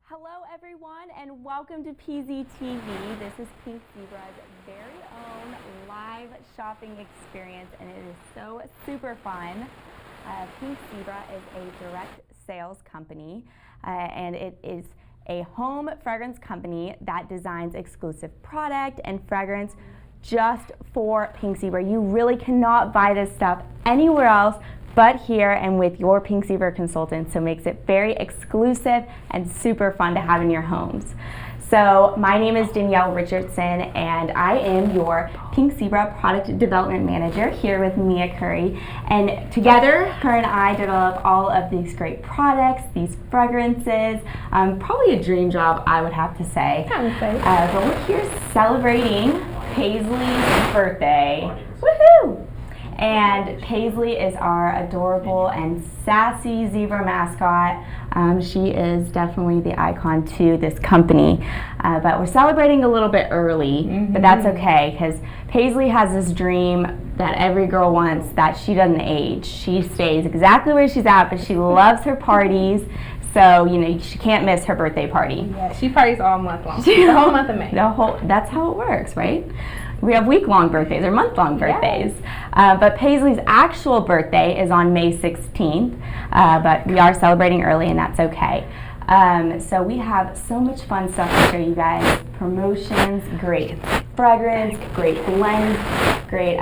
Hello everyone and welcome to PZTV. This is Pink Zebra's very own live shopping experience and it is so super fun. Pink Zebra is a direct sales company and it is a home fragrance company that designs exclusive product and fragrance just for Pink Zebra. You really cannot buy this stuff anywhere else but here and with your Pink Zebra consultant, so it makes it very exclusive and super fun to have in your homes. So my name is Danielle Richardson and I am your Pink Zebra Product Development Manager here with Mia Curry. And together, her and I develop all of these great products, these fragrances, probably a dream job I would have to say. I would say. But we're here celebrating Paisley's birthday. Woohoo! And Paisley is our adorable and sassy zebra mascot. She is definitely the icon to this company. But we're celebrating a little bit early, but that's okay because Paisley has this dream that every girl wants, that she doesn't age. She stays exactly where she's at, but she loves her parties. So, you know, she can't miss her birthday party. Yeah, she parties all month long. The whole month of May. That's how it works, right? We have week-long birthdays or month-long birthdays. Yes. But Paisley's actual birthday is on May 16th, but we are celebrating early and that's okay. So we have so much fun stuff to show you guys. Promotions, great fragrance, great blends, great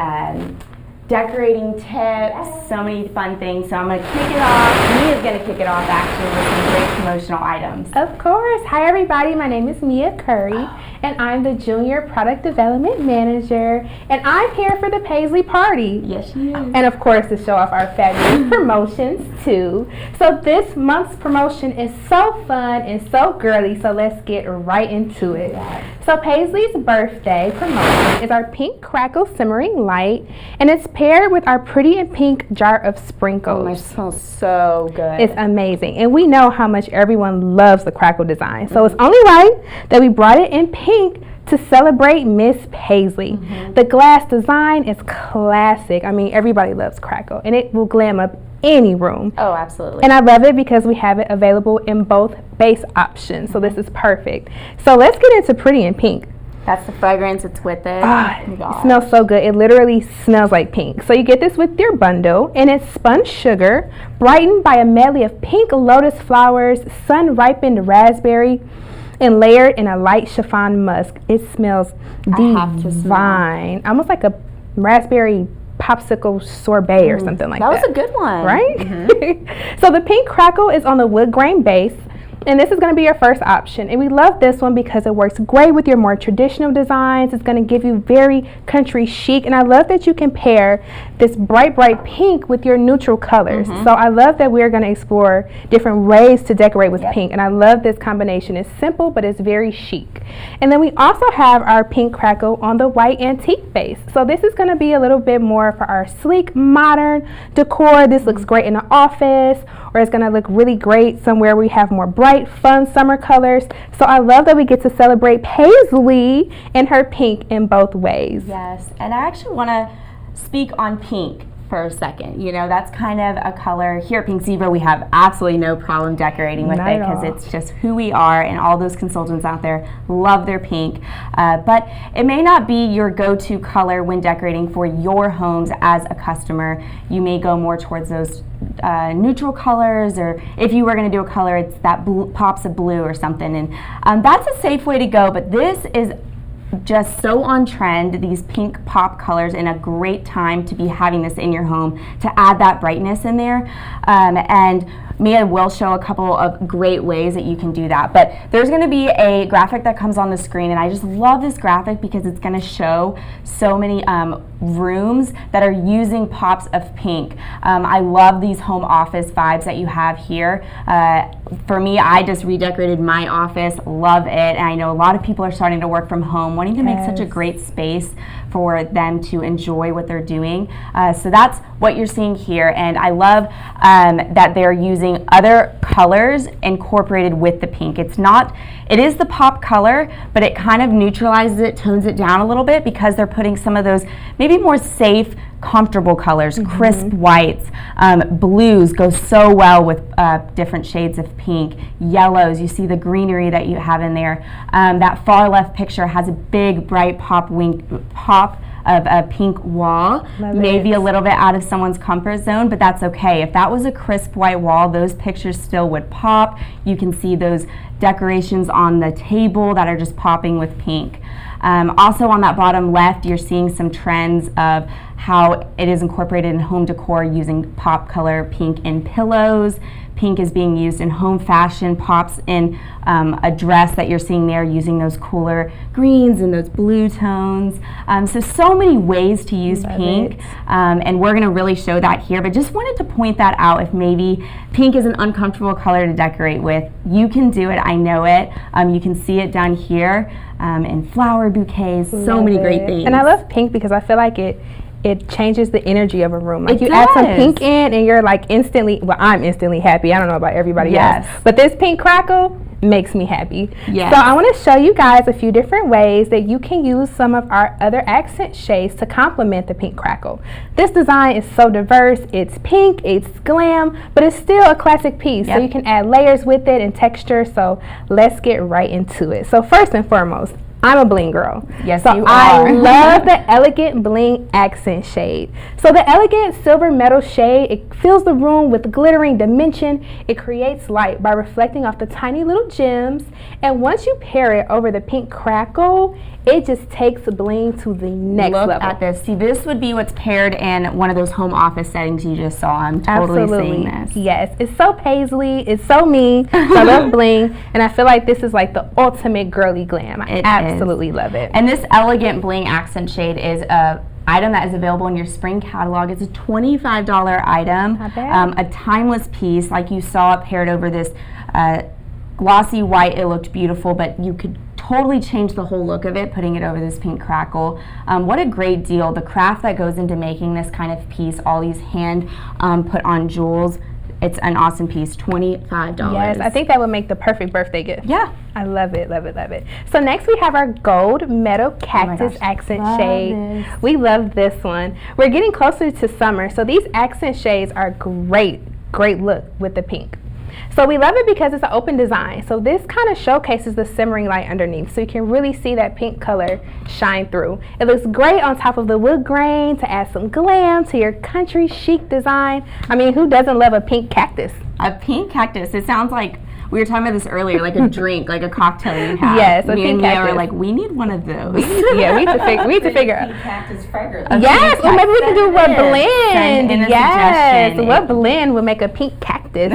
decorating tips, so many fun things. So I'm going to kick it off. Mia's going to kick it off actually with some great promotional items. Of course. Hi everybody, my name is Mia Curry and I'm the Junior Product Development Manager and I'm here for the Paisley party. Yes, she is. And of course to show off our fabulous promotions too. So this month's promotion is so fun and so girly, so let's get right into it. Yes. So Paisley's birthday promotion is our Pink Crackle Simmering Light and it's paired with our Pretty in Pink jar of sprinkles. Oh, it smells so good. It's amazing. And we know how much everyone loves the crackle design. So it's only right that we brought it in pink to celebrate Miss Paisley. The glass design is classic. I mean, everybody loves crackle and it will glam up any room. Oh, absolutely. And I love it because we have it available in both base options. So this is perfect. So let's get into Pretty in Pink. That's the fragrance, it's with it. It smells so good. It literally smells like pink. So you get this with your bundle, and it's spun sugar, brightened by a medley of pink lotus flowers, sun-ripened raspberry, and layered in a light chiffon musk. It smells divine. Almost like a raspberry popsicle sorbet or something like that. That was a good one. Right? So the pink crackle is on the wood grain base. And this is going to be your first option. And we love this one because it works great with your more traditional designs. It's going to give you very country chic. And I love that you can pair this bright, bright pink with your neutral colors. So I love that we're going to explore different ways to decorate with pink. And I love this combination. It's simple, but it's very chic. And then we also have our pink crackle on the white antique base. So this is going to be a little bit more for our sleek, modern decor. This looks great in the office, or it's going to look really great somewhere we have more bright, fun summer colors. So I love that we get to celebrate Paisley and her pink in both ways. Yes, and I actually want to speak on pink for a second. You know, that's kind of a color here at Pink Zebra we have absolutely no problem decorating with it because it's just who we are, and all those consultants out there love their pink. But it may not be your go-to color when decorating for your homes as a customer. You may go more towards those neutral colors, or if you were going to do a color, it's that pops of blue or something, and that's a safe way to go. But this is just so on trend, these pink pop colors, and a great time to be having this in your home to add that brightness in there. And Mia will show a couple of great ways that you can do that. But there's going to be a graphic that comes on the screen, and I just love this graphic because it's going to show so many rooms that are using pops of pink. I love these home office vibes that you have here. For me, I just redecorated my office, love it, and I know a lot of people are starting to work from home, wanting to make such a great space for them to enjoy what they're doing. So that's what you're seeing here, and I love that they're using using other colors incorporated with the pink. It is the pop color, but it kind of neutralizes it, tones it down a little bit because they're putting some of those maybe more safe, comfortable colors, crisp whites, blues go so well with different shades of pink, yellows. You see the greenery that you have in there. That far left picture has a big, bright pop of a pink wall, maybe a little bit out of someone's comfort zone, but that's okay. If that was a crisp white wall, those pictures still would pop. You can see those decorations on the table that are just popping with pink. Also on that bottom left, you're seeing some trends of how it is incorporated in home decor using pop color pink in pillows. Pink is being used in home fashion, pops in a dress that you're seeing there using those cooler greens and those blue tones. So many ways to use pink, and we're gonna really show that here, but just wanted to point that out. If maybe pink is an uncomfortable color to decorate with, you can do it, I know it. You can see it down here in flower bouquets, so many great things. And I love pink because I feel like it changes the energy of a room. Like you add some pink in and you're like instantly, well, I'm instantly happy. I don't know about everybody else, but this pink crackle makes me happy. So I want to show you guys a few different ways that you can use some of our other accent shades to complement the pink crackle. This design is so diverse. It's pink, it's glam, but it's still a classic piece. So you can add layers with it and texture. So let's get right into it. So first and foremost, I'm a bling girl. Yes, so you are. I love the elegant bling accent shade. So the elegant silver metal shade, it fills the room with glittering dimension. It creates light by reflecting off the tiny little gems. And once you pair it over the pink crackle, it just takes the bling to the next level. Look at this. See, this would be what's paired in one of those home office settings you just saw. I'm totally seeing this. Yes, it's so Paisley. It's so me. I love bling, and I feel like this is like the ultimate girly glam. I absolutely love it. And this elegant bling accent shade is a item that is available in your spring catalog. It's a $25 item, a timeless piece. Like you saw it paired over this glossy white. It looked beautiful, but you could totally change the whole look of it putting it over this pink crackle. What a great deal. The craft that goes into making this kind of piece, all these hand put on jewels, it's an awesome piece. $25. Yes, I think that would make the perfect birthday gift. Yeah. I love it, love it, love it. So next we have our gold meadow cactus accent shade. We love this one. We're getting closer to summer, so these accent shades are great look with the pink. So we love it because it's an open design. So this kind of showcases the simmering light underneath. So you can really see that pink color shine through. It looks great on top of the wood grain to add some glam to your country chic design. I mean, who doesn't love a pink cactus? A pink cactus. It sounds like, we were talking about this earlier, like a drink, like a cocktail you have. Yes, a pink cactus. We were like, we need one of those. Yeah, we need to figure out. Cactus fragrance. Yes, or maybe we can do what blend. Yes, what blend would make a pink cactus?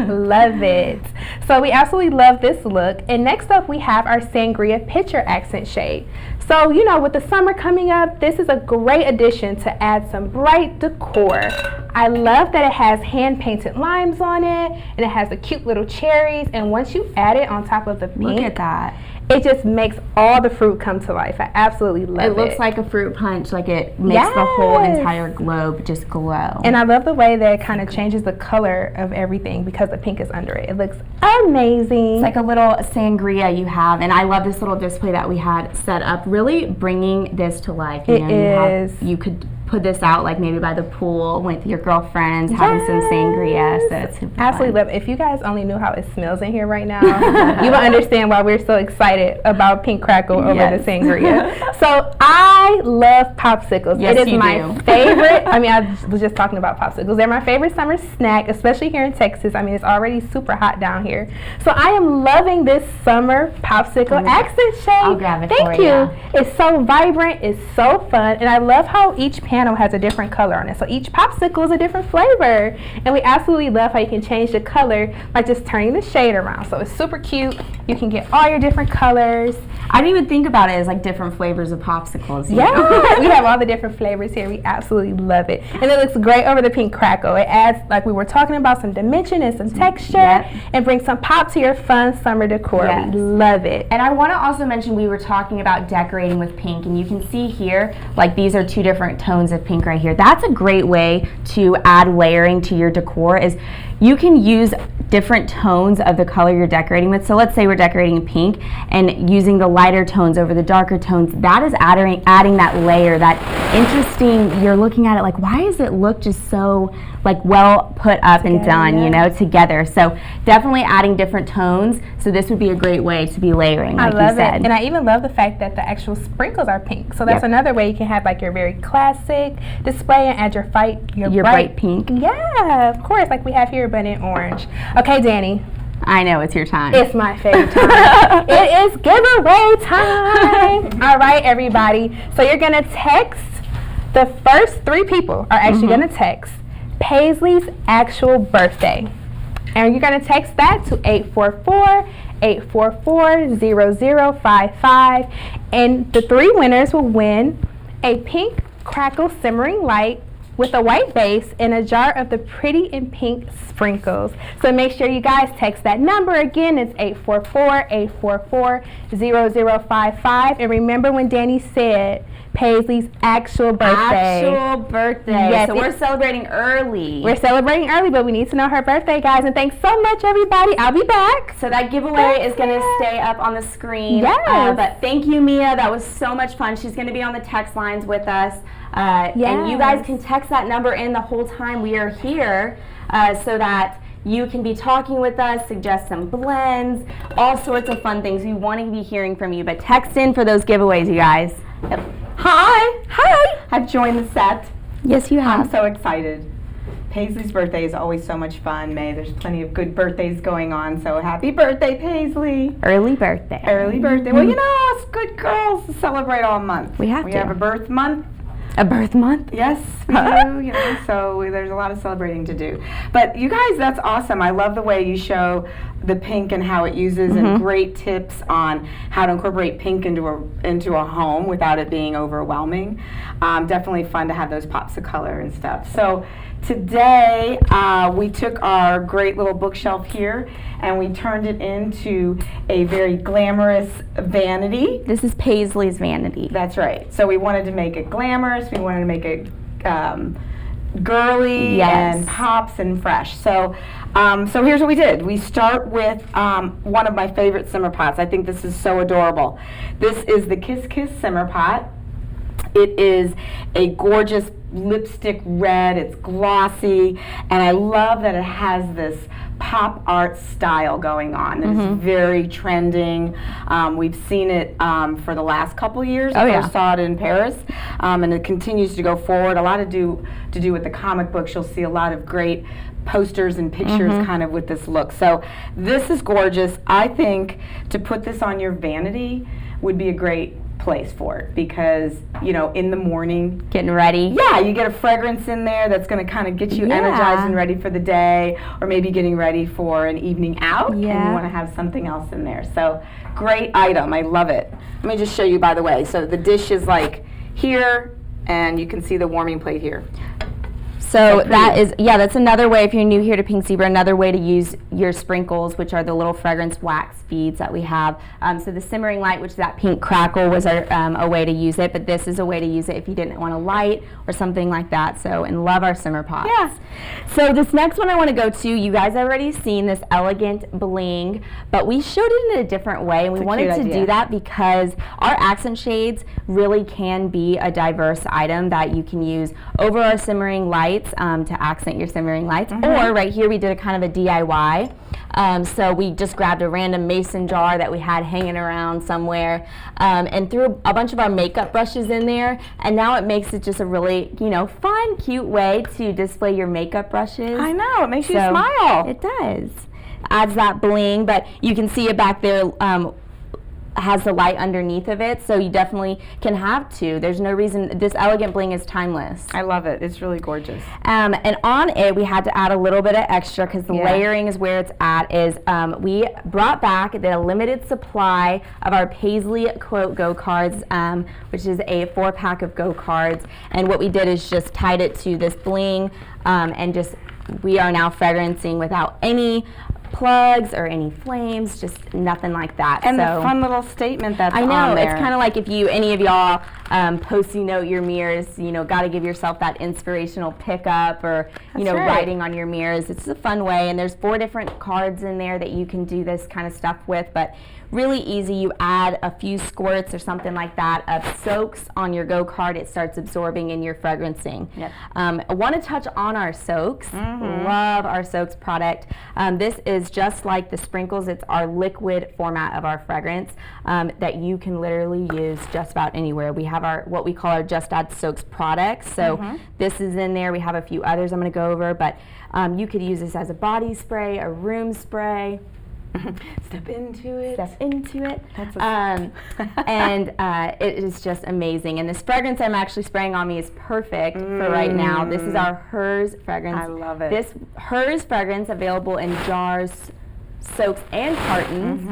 Love it. So we absolutely love this look. And next up, we have our sangria pitcher accent shade. So, you know, with the summer coming up, this is a great addition to add some bright decor. I love that it has hand-painted limes on it, and it has the cute little cherries. And once you add it on top of the pink, look at that. It just makes all the fruit come to life. I absolutely love it. It looks like a fruit punch, like it makes the whole entire globe just glow. And I love the way that it kind of changes the color of everything because the pink is under it. It looks amazing. It's like a little sangria you have, and I love this little display that we had set up, really bringing this to life. You could put this out like maybe by the pool with your girlfriends, having some sangria. So it's super absolutely fun. love it. If you guys only knew how it smells in here right now, you will understand why we're so excited about pink crackle over the sangria. So I love popsicles. Yes, it is my do. favorite. I mean, I was just talking about popsicles. They're my favorite summer snack, especially here in Texas. I mean, it's already super hot down here. So I am loving this summer popsicle accent shade. I'll grab it Thank for you. It's so vibrant. It's so fun. And I love how each panel has a different color on it. So each popsicle is a different flavor. And we absolutely love how you can change the color by just turning the shade around. So it's super cute. You can get all your different colors. colors. I didn't even think about it as like different flavors of popsicles. Yeah, we have all the different flavors here. We absolutely love it. And it looks great over the pink crackle. It adds, like we were talking about, some dimension and some texture, and brings some pop to your fun summer decor. Yes. We love it. And I want to also mention, we were talking about decorating with pink, and you can see here, like these are 2 different tones of pink right here. That's a great way to add layering to your decor, is you can use different tones of the color you're decorating with. So let's say we're decorating in pink and using the lighter tones over the darker tones. That is adding that layer, that interesting, you're looking at it like, why does it look just so like well put up and done, you know, together. So definitely adding different tones. So this would be a great way to be layering, like you said. And I even love the fact that the actual sprinkles are pink. So that's another way you can have like your very classic display and add your bright pink. Yeah, of course, like we have here, but in orange. Okay, Danny. I know, it's your time. It's my favorite time. It is giveaway time. All right, everybody. So you're going to text, the first 3 people are actually going to text Paisley's actual birthday. And you're going to text that to 844-844-0055. And the 3 winners will win a pink crackle simmering light with a white base and a jar of the pretty and pink sprinkles. So make sure you guys text that number again. It's 844-844-0055. And remember when Danny said Paisley's actual birthday. Actual birthday. Yes, so we're celebrating early. We're celebrating early, but we need to know her birthday, guys. And thanks so much, everybody. I'll be back. So that giveaway is going to stay up on the screen. Yes. But thank you, Mia. That was so much fun. She's going to be on the text lines with us. And you guys can text that number in the whole time we are here, so that you can be talking with us, suggest some blends, all sorts of fun things. We want to be hearing from you, but text in for those giveaways, you guys. Hi. Hi. I've joined the set. Yes, you have. I'm so excited. Paisley's birthday is always so much fun, May. There's plenty of good birthdays going on, so happy birthday, Paisley. Early birthday. Early birthday. Well, you know, us good girls celebrate all month. We have to. We have a birth month. A birth month? Yes, we do, you know, so there's a lot of celebrating to do. But you guys, that's awesome. I love the way you show the pink and how it uses, and great tips on how to incorporate pink into a home without it being overwhelming. Definitely fun to have those pops of color and stuff. So today we took our great little bookshelf here and we turned it into a very glamorous vanity. This is Paisley's vanity. That's right. So we wanted to make it glamorous. We wanted to make it girly and pops and fresh. So so here's what we did. We start with one of my favorite simmer pots. I think this is so adorable. This is the Kiss Kiss Simmer Pot. It is a gorgeous lipstick red. It's glossy, and I love that it has this pop art style going on. It's very trending. We've seen it for the last couple years. I saw it in Paris, and it continues to go forward. A lot to do with the comic books. You'll see a lot of great posters and pictures kind of with this look. So this is gorgeous. I think to put this on your vanity would be a great place for it, because you know, in the morning, getting ready, you get a fragrance in there that's going to kind of get you energized and ready for the day, or maybe getting ready for an evening out and you want to have something else in there. So great item. I love it. Let me just show you, by the way. So the dish is like here, and you can see the warming plate here. So that is, that's another way, if you're new here to Pink Zebra, another way to use your sprinkles, which are the little fragrance wax beads that we have. So the simmering light, which is that pink crackle, was a way to use it, but this is a way to use it if you didn't want a light or something like that. So, and love our simmer pots. Yeah. So this next one I want to go to, you guys have already seen this elegant bling, but we showed it in a different way, and we wanted to do that because our accent shades really can be a diverse item that you can use over our simmering lights. To accent your simmering lights, or right here we did a kind of a DIY. So we just grabbed a random mason jar that we had hanging around somewhere, and threw a bunch of our makeup brushes in there, and now it makes it just a really, you know, fun, cute way to display your makeup brushes. I know, it makes you smile. It does. Adds that bling, but you can see it back there. has the light underneath of it, so you definitely can have two. There's no reason. This elegant bling is timeless. I love it. It's really gorgeous. And on it, we had to add a little bit of extra because the layering is where it's at. Is we brought back the limited supply of our Paisley quote go cards, which is a 4-pack of go cards. And what we did is just tied it to this bling, and just we are now fragrancing without any plugs or any flames, just nothing like that. And the fun little statement that's I know, on there. it's kind of like if any of y'all post-it note your mirrors, got to give yourself that inspirational pickup, or writing on your mirrors. It's a fun way, and there's 4 different cards in there that you can do this kind of stuff with, but really easy. You add a few squirts or something like that of soaks on your go card. It starts absorbing in your fragrancing. Yep. I want to touch on our soaks. Love our soaks product. This is just like the sprinkles. It's our liquid format of our fragrance that you can literally use just about anywhere. We have our what we call our Just Add Soaks products. So this is in there. We have a few others I'm going to go over, but you could use this as a body spray, a room spray. Step into it. Step into it. And it is just amazing. And this fragrance I'm actually spraying on me is perfect for right now. This is our Hers fragrance. I love it. This Hers fragrance, available in jars, soaks, and cartons,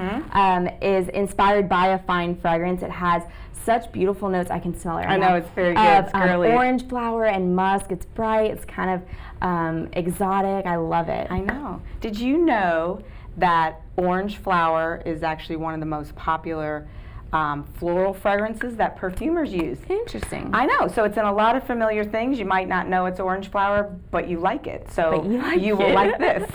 is inspired by a fine fragrance. It has such beautiful notes. I can smell it right now. I know, it's very good. It's girly. Orange flower and musk. It's bright. It's kind of exotic. I love it. I know. Did you know that orange flower is actually one of the most popular floral fragrances that perfumers use? Interesting. I know. So it's in a lot of familiar things. You might not know it's orange flower, but you like it. So you will like this.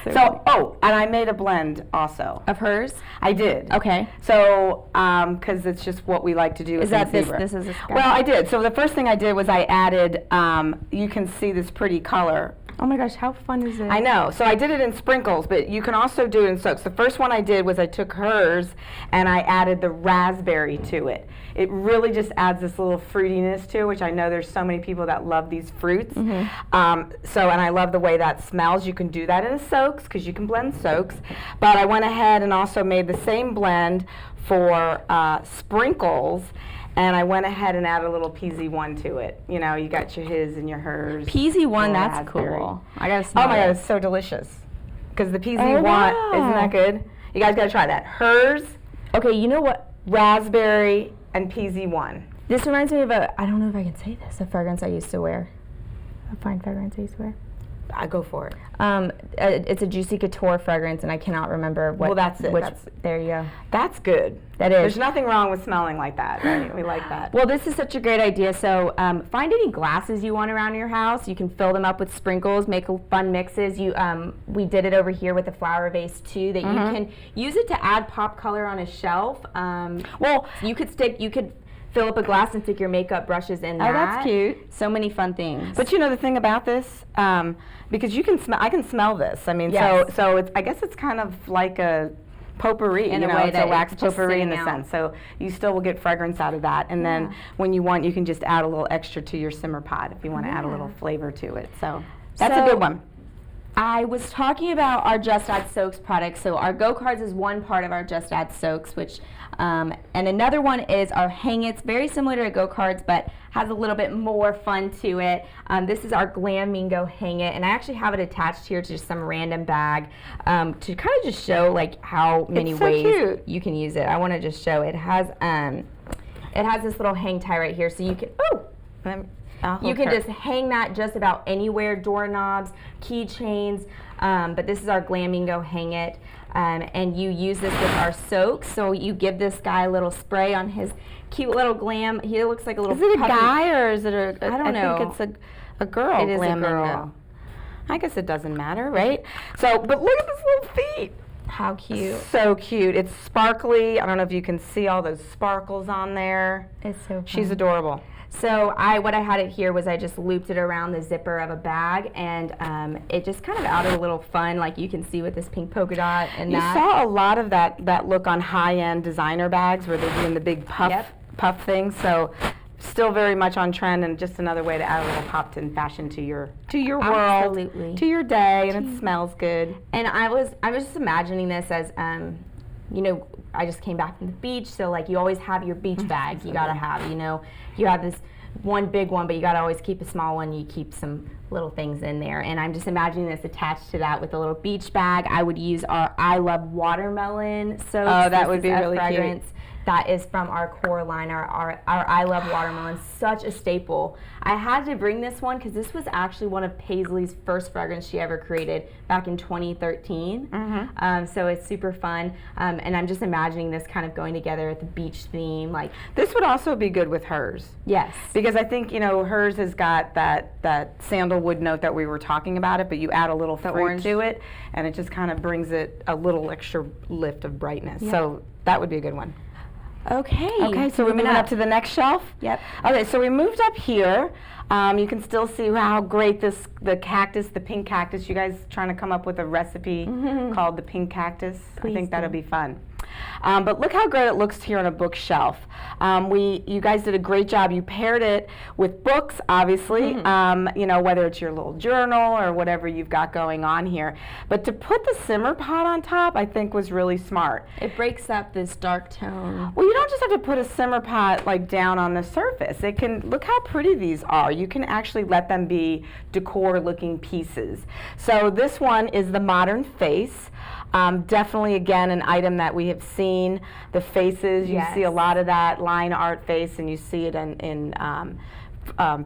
And I made a blend also. Of Hers? I did. Okay. So, because it's just what we like to do. Is that this? This is a sky? Well, I did. So the first thing I did was I added, you can see this pretty color. Oh my gosh, how fun is it? I know. So I did it in sprinkles, but you can also do it in soaks. The first one I did was I took Hers and I added the raspberry to it. It really just adds this little fruitiness to it, which I know there's so many people that love these fruits. And I love the way that smells. You can do that in a soaks because you can blend soaks. But I went ahead and also made the same blend for sprinkles. And I went ahead and added a little PZ1 to it. You got your his and your hers. PZ1, that's cool. I gotta smell Oh my it. God, it's so delicious. Because the PZ1, isn't that good? You guys gotta try that. Hers, okay, you know what? raspberry, and PZ1. This reminds me of I don't know if I can say this, a fragrance I used to wear. A fine fragrance I used to wear. I go for it. It's a Juicy Couture fragrance, and I cannot remember what. Well, that's it. There you go. That's good. That is. There's nothing wrong with smelling like that, right? We like that. Well, this is such a great idea. So find any glasses you want around your house. You can fill them up with sprinkles, make fun mixes. We did it over here with the flower vase too, that you can use it to add pop color on a shelf. Well, you could fill up a glass and stick your makeup brushes in that. Oh, that's cute. So many fun things. But the thing about this, because you can smell, I can smell this. I mean, yes. so I guess it's kind of like a potpourri, in a way, it's a wax potpourri in a sense. So you still will get fragrance out of that. And then when you want, you can just add a little extra to your simmer pot if you want to add a little flavor to it. So that's a good one. I was talking about our Just Add Soaks product. So our Go Cards is one part of our Just Add Soaks, which, and another one is our Hang It's, very similar to Go Cards, but has a little bit more fun to it. This is our Glamingo Hang It, and I actually have it attached here to just some random bag to kind of just show like how many ways you can use it. I want to just show it has this little hang tie right here, so you can you can just hang that just about anywhere, doorknobs, keychains, but this is our Glamingo Hang It, and you use this with our soaks, so you give this guy a little spray on his cute little glam. He looks like a little Is it puppy. a guy or is it I don't know. I think it's a girl. It is a girl. I guess it doesn't matter, right? So, but look at this little feet. How cute. So cute. It's sparkly. I don't know if you can see all those sparkles on there. It's so fun. She's adorable. So what I had it here was I just looped it around the zipper of a bag, and it just kind of added a little fun, like you can see with this pink polka dot and you saw a lot of that look on high-end designer bags where they're doing the big puff things. So still very much on trend, and just another way to add a little pop and fashion to your world, to your day, and it smells good. And I was just imagining this as I just came back from the beach, so like you always have your beach bags you gotta have, you know. You have this one big one, but you gotta always keep a small one. You keep some little things in there, and I'm just imagining this attached to that with a little beach bag. I would use our I Love Watermelon soaps. Oh, that would be really fragrance. cute. That is from our core line, our I Love Watermelon, such a staple. I had to bring this one because this was actually one of Paisley's first fragrance she ever created back in 2013. So it's super fun, and I'm just imagining this kind of going together with the beach theme. Like this would also be good with hers. Yes. Because I think, you know, hers has got that sandalwood note that we were talking about it, but you add a little fruit orange to it, and it just kind of brings it a little extra lift of brightness. So that would be a good one. Okay, so we're moving up to the next shelf? Yep. Okay, so we moved up here. You can still see how great the cactus, the pink cactus, you guys trying to come up with a recipe called the pink cactus? I think that'll be fun. But look how great it looks here on a bookshelf. You guys did a great job. You paired it with books, obviously, you know, whether it's your little journal or whatever you've got going on here. But to put the simmer pot on top, I think was really smart. It breaks up this dark tone. Well, you don't just have to put a simmer pot like down on the surface. It can, look how pretty these are. You can actually let them be decor looking pieces. So this one is the modern face. Definitely, again, an item that we have seen. The faces, you see a lot of that line art face, and you see it in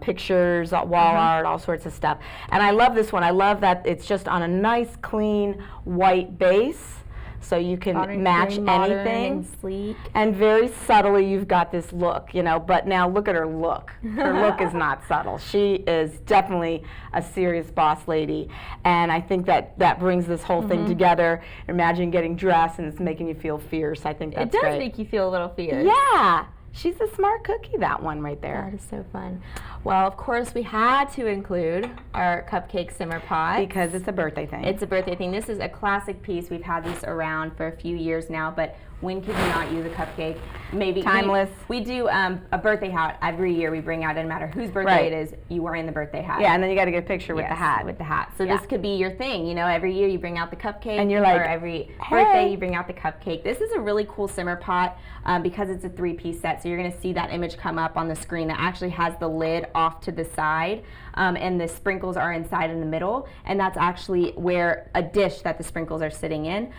pictures, wall art, all sorts of stuff. And I love this one. I love that it's just on a nice, clean, white base. So you can match anything, and sleek, and very subtly you've got this look, you know. But now look at her look. Her look is not subtle. She is definitely a serious boss lady, and I think that brings this whole thing together. Imagine getting dressed and it's making you feel fierce. I think that's great. great. It does make you feel a little fierce. Yeah. She's a smart cookie, that one right there. That is so fun. Well, of course, we had to include our cupcake simmer pot. Because it's a birthday thing. It's a birthday thing. This is a classic piece. We've had these around for a few years now, but when could you not use a cupcake? Maybe timeless. We do a birthday hat every year. We bring out, doesn't matter whose birthday it is, you wearing the birthday hat. Yeah, and then you got to get a picture with the hat. With the hat. So this could be your thing. You know, every year you bring out the cupcake, and you're like, or every birthday you bring out the cupcake. This is a really cool simmer pot because it's a 3-piece set. So you're going to see that image come up on the screen that actually has the lid off to the side, and the sprinkles are inside in the middle, and that's actually where a dish that the sprinkles are sitting in.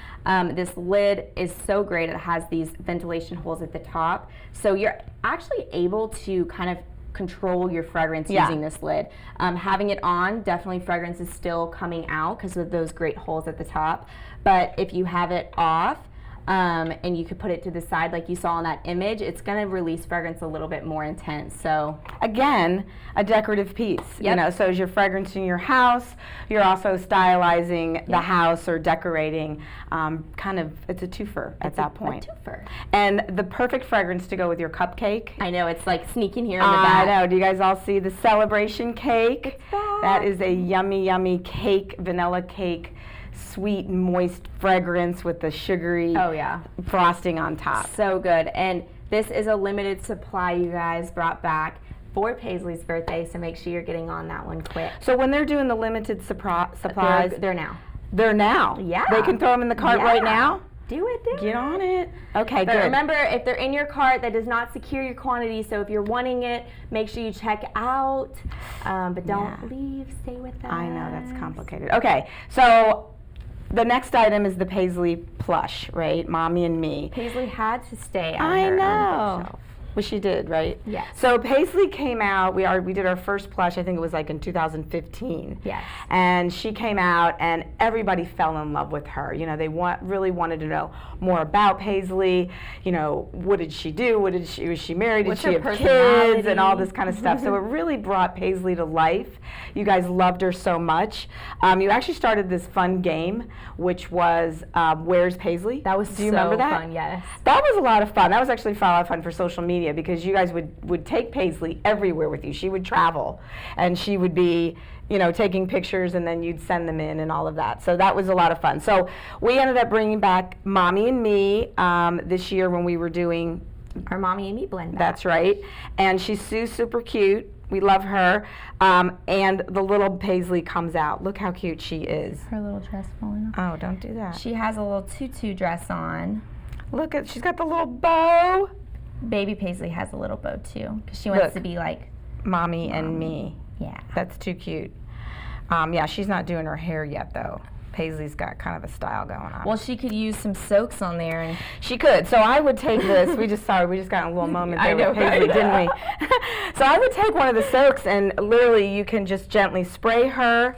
This lid is so great. It has these ventilation holes at the top, so you're actually able to kind of control your fragrance using this lid. Having it on, definitely fragrance is still coming out because of those great holes at the top, but if you have it off, and you could put it to the side like you saw in that image, it's going to release fragrance a little bit more intense. So again, a decorative piece. You know, so as you're fragrancing your house, you're also stylizing the house or decorating. Kind of, it's a twofer at that point. A twofer. And the perfect fragrance to go with your cupcake. I know, it's like sneaking here in the back. I know. Do you guys all see the celebration cake? That is a yummy, yummy cake, vanilla cake. Sweet, moist fragrance with the sugary frosting on top. So good. And this is a limited supply you guys brought back for Paisley's birthday, so make sure you're getting on that one quick. So when they're doing the limited supplies, they're now. They're now? Yeah. They can throw them in the cart right now? Do it. Get on it. Okay, but good. Remember, if they're in your cart, that does not secure your quantity. So if you're wanting it, make sure you check out. But don't leave. Stay with us. I know, that's complicated. Okay, so the next item is the Paisley plush, right? Mommy and Me. Paisley had to stay on I her know. own bookshelf. Well, she did, right? Yes. So Paisley came out, we did our first plush, I think it was like in 2015. Yes. And she came out and everybody fell in love with her. You know, they really wanted to know more about Paisley. You know, what did she do? Was she married? Did she have kids? And all this kind of stuff. So it really brought Paisley to life. You guys loved her so much. You actually started this fun game, which was Where's Paisley? That was Do you remember that? fun, yes. That was a lot of fun. That was actually a lot of fun for social media because you guys would take Paisley everywhere with you. She would travel and she would be, you know, taking pictures and then you'd send them in and all of that. So that was a lot of fun. So we ended up bringing back Mommy and Me this year when we were doing our Mommy and Me blend back. That's right. And she's super cute. We love her. And the little Paisley comes out. Look how cute she is. Her little dress falling off. Oh, don't do that. She has a little tutu dress on. Look at, she's got the little bow. Baby Paisley has a little bow too, because she wants to be like mommy and me. Yeah. That's too cute. Yeah, she's not doing her hair yet though. Paisley's got kind of a style going on. Well, she could use some soaks on there, and she could. So I would take this. We just got a little moment there with Paisley, didn't we? So I would take one of the soaks, and literally you can just gently spray her,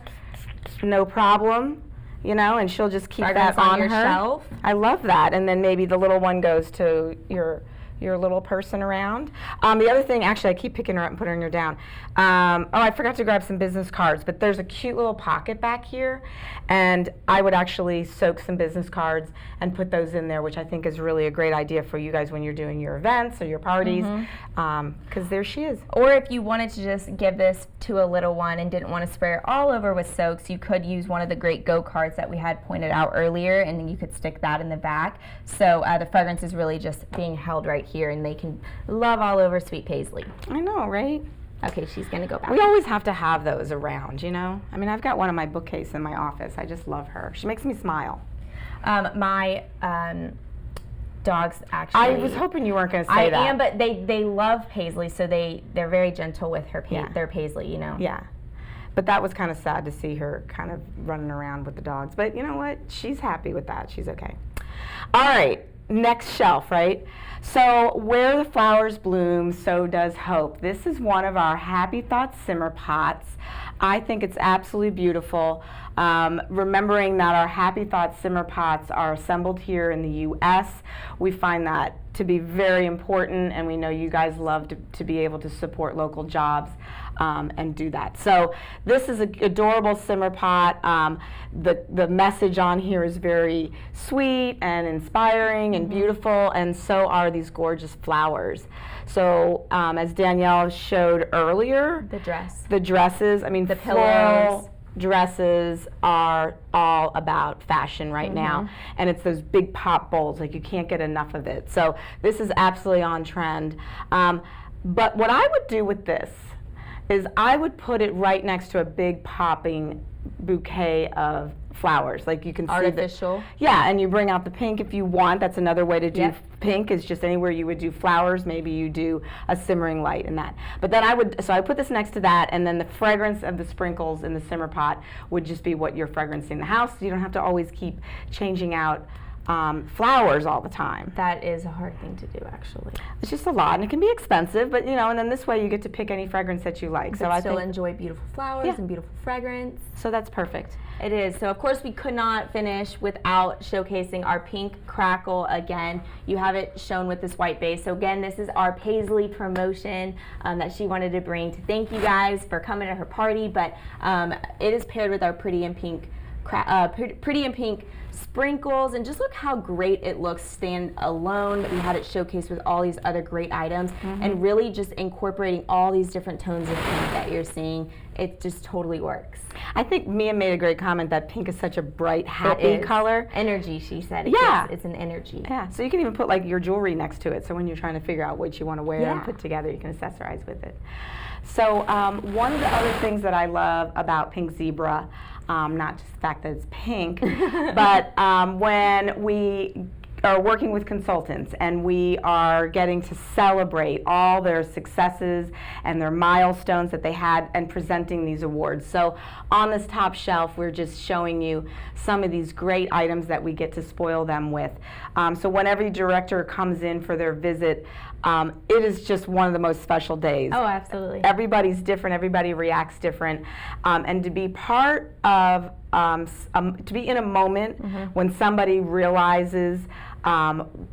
no problem, you know, and she'll just keep that on your her. shelf. I love that. And then maybe the little one goes to your little person around. The other thing, actually, I keep picking her up and putting her down. I forgot to grab some business cards, but there's a cute little pocket back here, and I would actually soak some business cards and put those in there, which I think is really a great idea for you guys when you're doing your events or your parties, because there she is. Or if you wanted to just give this to a little one and didn't want to spray it all over with soaks, you could use one of the great Go cards that we had pointed out earlier, and then you could stick that in the back. So the fragrance is really just being held right here, and they can love all over Sweet Paisley. I know, right? Okay, she's gonna go back. We always have to have those around, you know? I mean, I've got one in my bookcase in my office. I just love her. She makes me smile. My dogs actually. I was hoping you weren't going to say that. I am, but they love Paisley, so they're very gentle with her their Paisley, you know. Yeah. But that was kind of sad to see her kind of running around with the dogs. But you know what? She's happy with that. She's okay. All right. Next shelf, right? So where the flowers bloom, so does hope. This is one of our Happy Thoughts simmer pots. I think it's absolutely beautiful. Remembering that our Happy Thoughts simmer pots are assembled here in the U.S., we find that to be very important, and we know you guys love to be able to support local jobs and do that. So this is an adorable simmer pot. The message on here is very sweet and inspiring and beautiful, and so are these gorgeous flowers. So as Danielle showed earlier, the dresses, I mean, the pillows. Dresses are all about fashion right now, and it's those big pop bowls, like you can't get enough of it. So this is absolutely on trend. But what I would do with this is I would put it right next to a big popping bouquet of flowers, like you can see artificial. Yeah, and you bring out the pink if you want. That's another way to do pink, is just anywhere you would do flowers, maybe you do a simmering light in that. But then I put this next to that, and then the fragrance of the sprinkles in the simmer pot would just be what you're fragrancing the house. So you don't have to always keep changing out flowers all the time. That is a hard thing to do, actually. It's just a lot, and it can be expensive, but you know, and then this way you get to pick any fragrance that you like. So I still enjoy beautiful flowers and beautiful fragrance. So that's perfect. It is. So of course we could not finish without showcasing our pink crackle again. You have it shown with this white base. So again, this is our Paisley promotion that she wanted to bring to thank you guys for coming to her party, but it is paired with our Pretty in Pink sprinkles, and just look how great it looks stand alone. We had it showcased with all these other great items, and really just incorporating all these different tones of pink that you're seeing. It just totally works. I think Mia made a great comment that pink is such a bright, happy color. Energy, she said. It's an energy. Yeah, so you can even put like your jewelry next to it, so when you're trying to figure out what you want to wear and put together, you can accessorize with it. So one of the other things that I love about Pink Zebra, not just the fact that it's pink, but when we are working with consultants and we are getting to celebrate all their successes and their milestones that they had and presenting these awards. So on this top shelf, we're just showing you some of these great items that we get to spoil them with. So when every director comes in for their visit, it is just one of the most special days. Oh, absolutely. Everybody's different, everybody reacts different, and to be part of to be in a moment when somebody realizes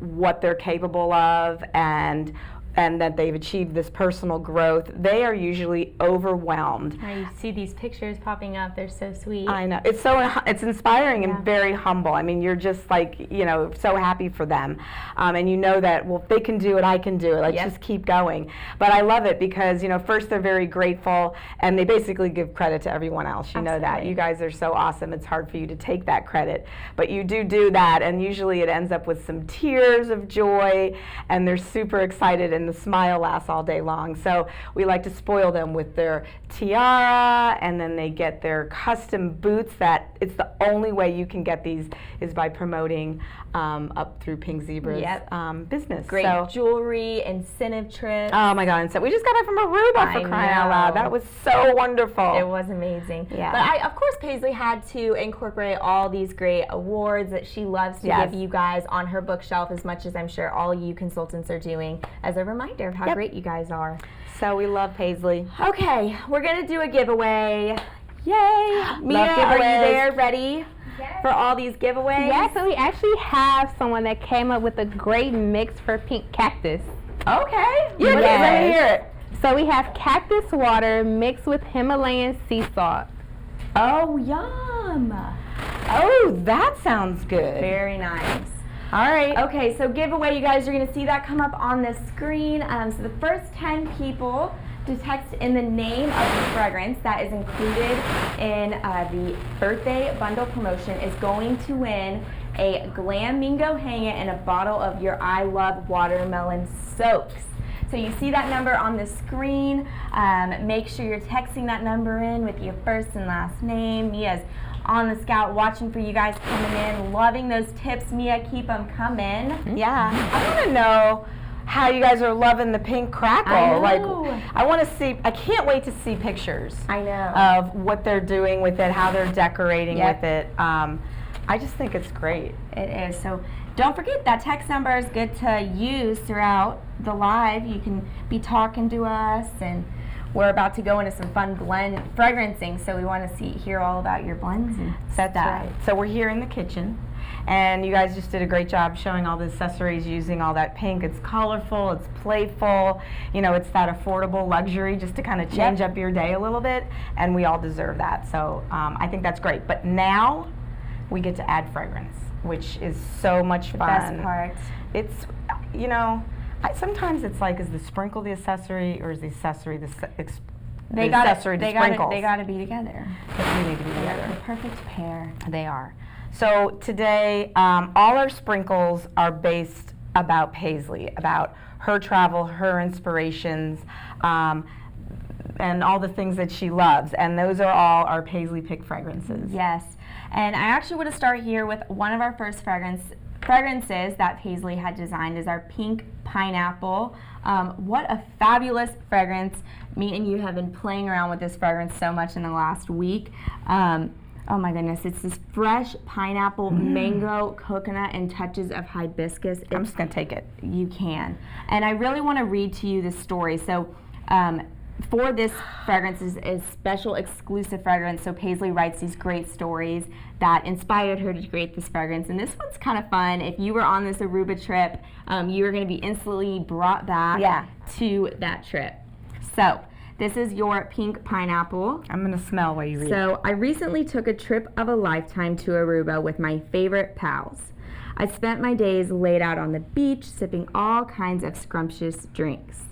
what they're capable of and that they've achieved this personal growth, they are usually overwhelmed. You see these pictures popping up, they're so sweet. I know. It's inspiring and very humble. I mean, you're just like, you know, so happy for them. And you know that, well, if they can do it, I can do it. Like, just keep going. But I love it because, you know, first they're very grateful and they basically give credit to everyone else. You know that. You guys are so awesome. It's hard for you to take that credit. But you do that, and usually it ends up with some tears of joy, and they're super excited. and the smile lasts all day long. So we like to spoil them with their tiara, and then they get their custom boots. That it's the only way you can get these is by promoting up through Pink Zebra's business. Great jewelry, incentive trips. Oh my God! And so we just got it from Aruba, for crying out loud. That was so wonderful. It was amazing. Yeah. But of course, Paisley had to incorporate all these great awards that she loves to give you guys on her bookshelf, as much as I'm sure all you consultants are doing, as a reminder of how great you guys are. So we love Paisley. Okay, we're gonna do a giveaway. Yay! Mia, are you there, ready for all these giveaways? Yes, so we actually have someone that came up with a great mix for pink cactus. Okay. Yeah, let me hear it. So we have cactus water mixed with Himalayan sea salt. Oh, yum! Oh, that sounds good. Very nice. All right. Okay, so giveaway, you guys are going to see that come up on the screen. So the first 10 people to text in the name of the fragrance that is included in the birthday bundle promotion is going to win a Glamingo Hang It and a bottle of your I Love Watermelon soaps. So you see that number on the screen. Make sure you're texting that number in with your first and last name. Mia's on the scout watching for you guys coming in. Loving those tips, Mia. Keep them coming. Yeah. I want to know how you guys are loving the pink crackle. I know. Like, I want to see, I can't wait to see pictures I know. of what they're doing with it, how they're decorating with it. I just think it's great. It is. So don't forget that text number is good to use throughout the live. You can be talking to us, and we're about to go into some fun blend fragrancing, so we want to hear all about your blends and That's right. So we're here in the kitchen, and you guys just did a great job showing all the accessories using all that pink. It's colorful, it's playful, you know, it's that affordable luxury just to kind of change up your day a little bit, and we all deserve that. So I think that's great. But now we get to add fragrance, which is so much fun. Best part. It's, you know, sometimes it's like, is the sprinkle the accessory, or is the accessory the sprinkles? They got to be together. They need to be together. The perfect pair. They are. So today, all our sprinkles are based about Paisley, about her travel, her inspirations, and all the things that she loves. And those are all our Paisley pick fragrances. Yes. And I actually want to start here with one of our first fragrances that Paisley had designed is our Pink Pineapple. What a fabulous fragrance. Me and you have been playing around with this fragrance so much in the last week. Oh my goodness, it's this fresh pineapple, mango, coconut, and touches of hibiscus. I'm just going to take it. You can. And I really want to read to you the story. So for this fragrance is a special exclusive fragrance, so Paisley writes these great stories that inspired her to create this fragrance. And this one's kind of fun. If you were on this Aruba trip, you were going to be instantly brought back to that trip. So this is your Pink Pineapple. I'm going to smell while you read. So I recently took a trip of a lifetime to Aruba with my favorite pals. I spent my days laid out on the beach sipping all kinds of scrumptious drinks.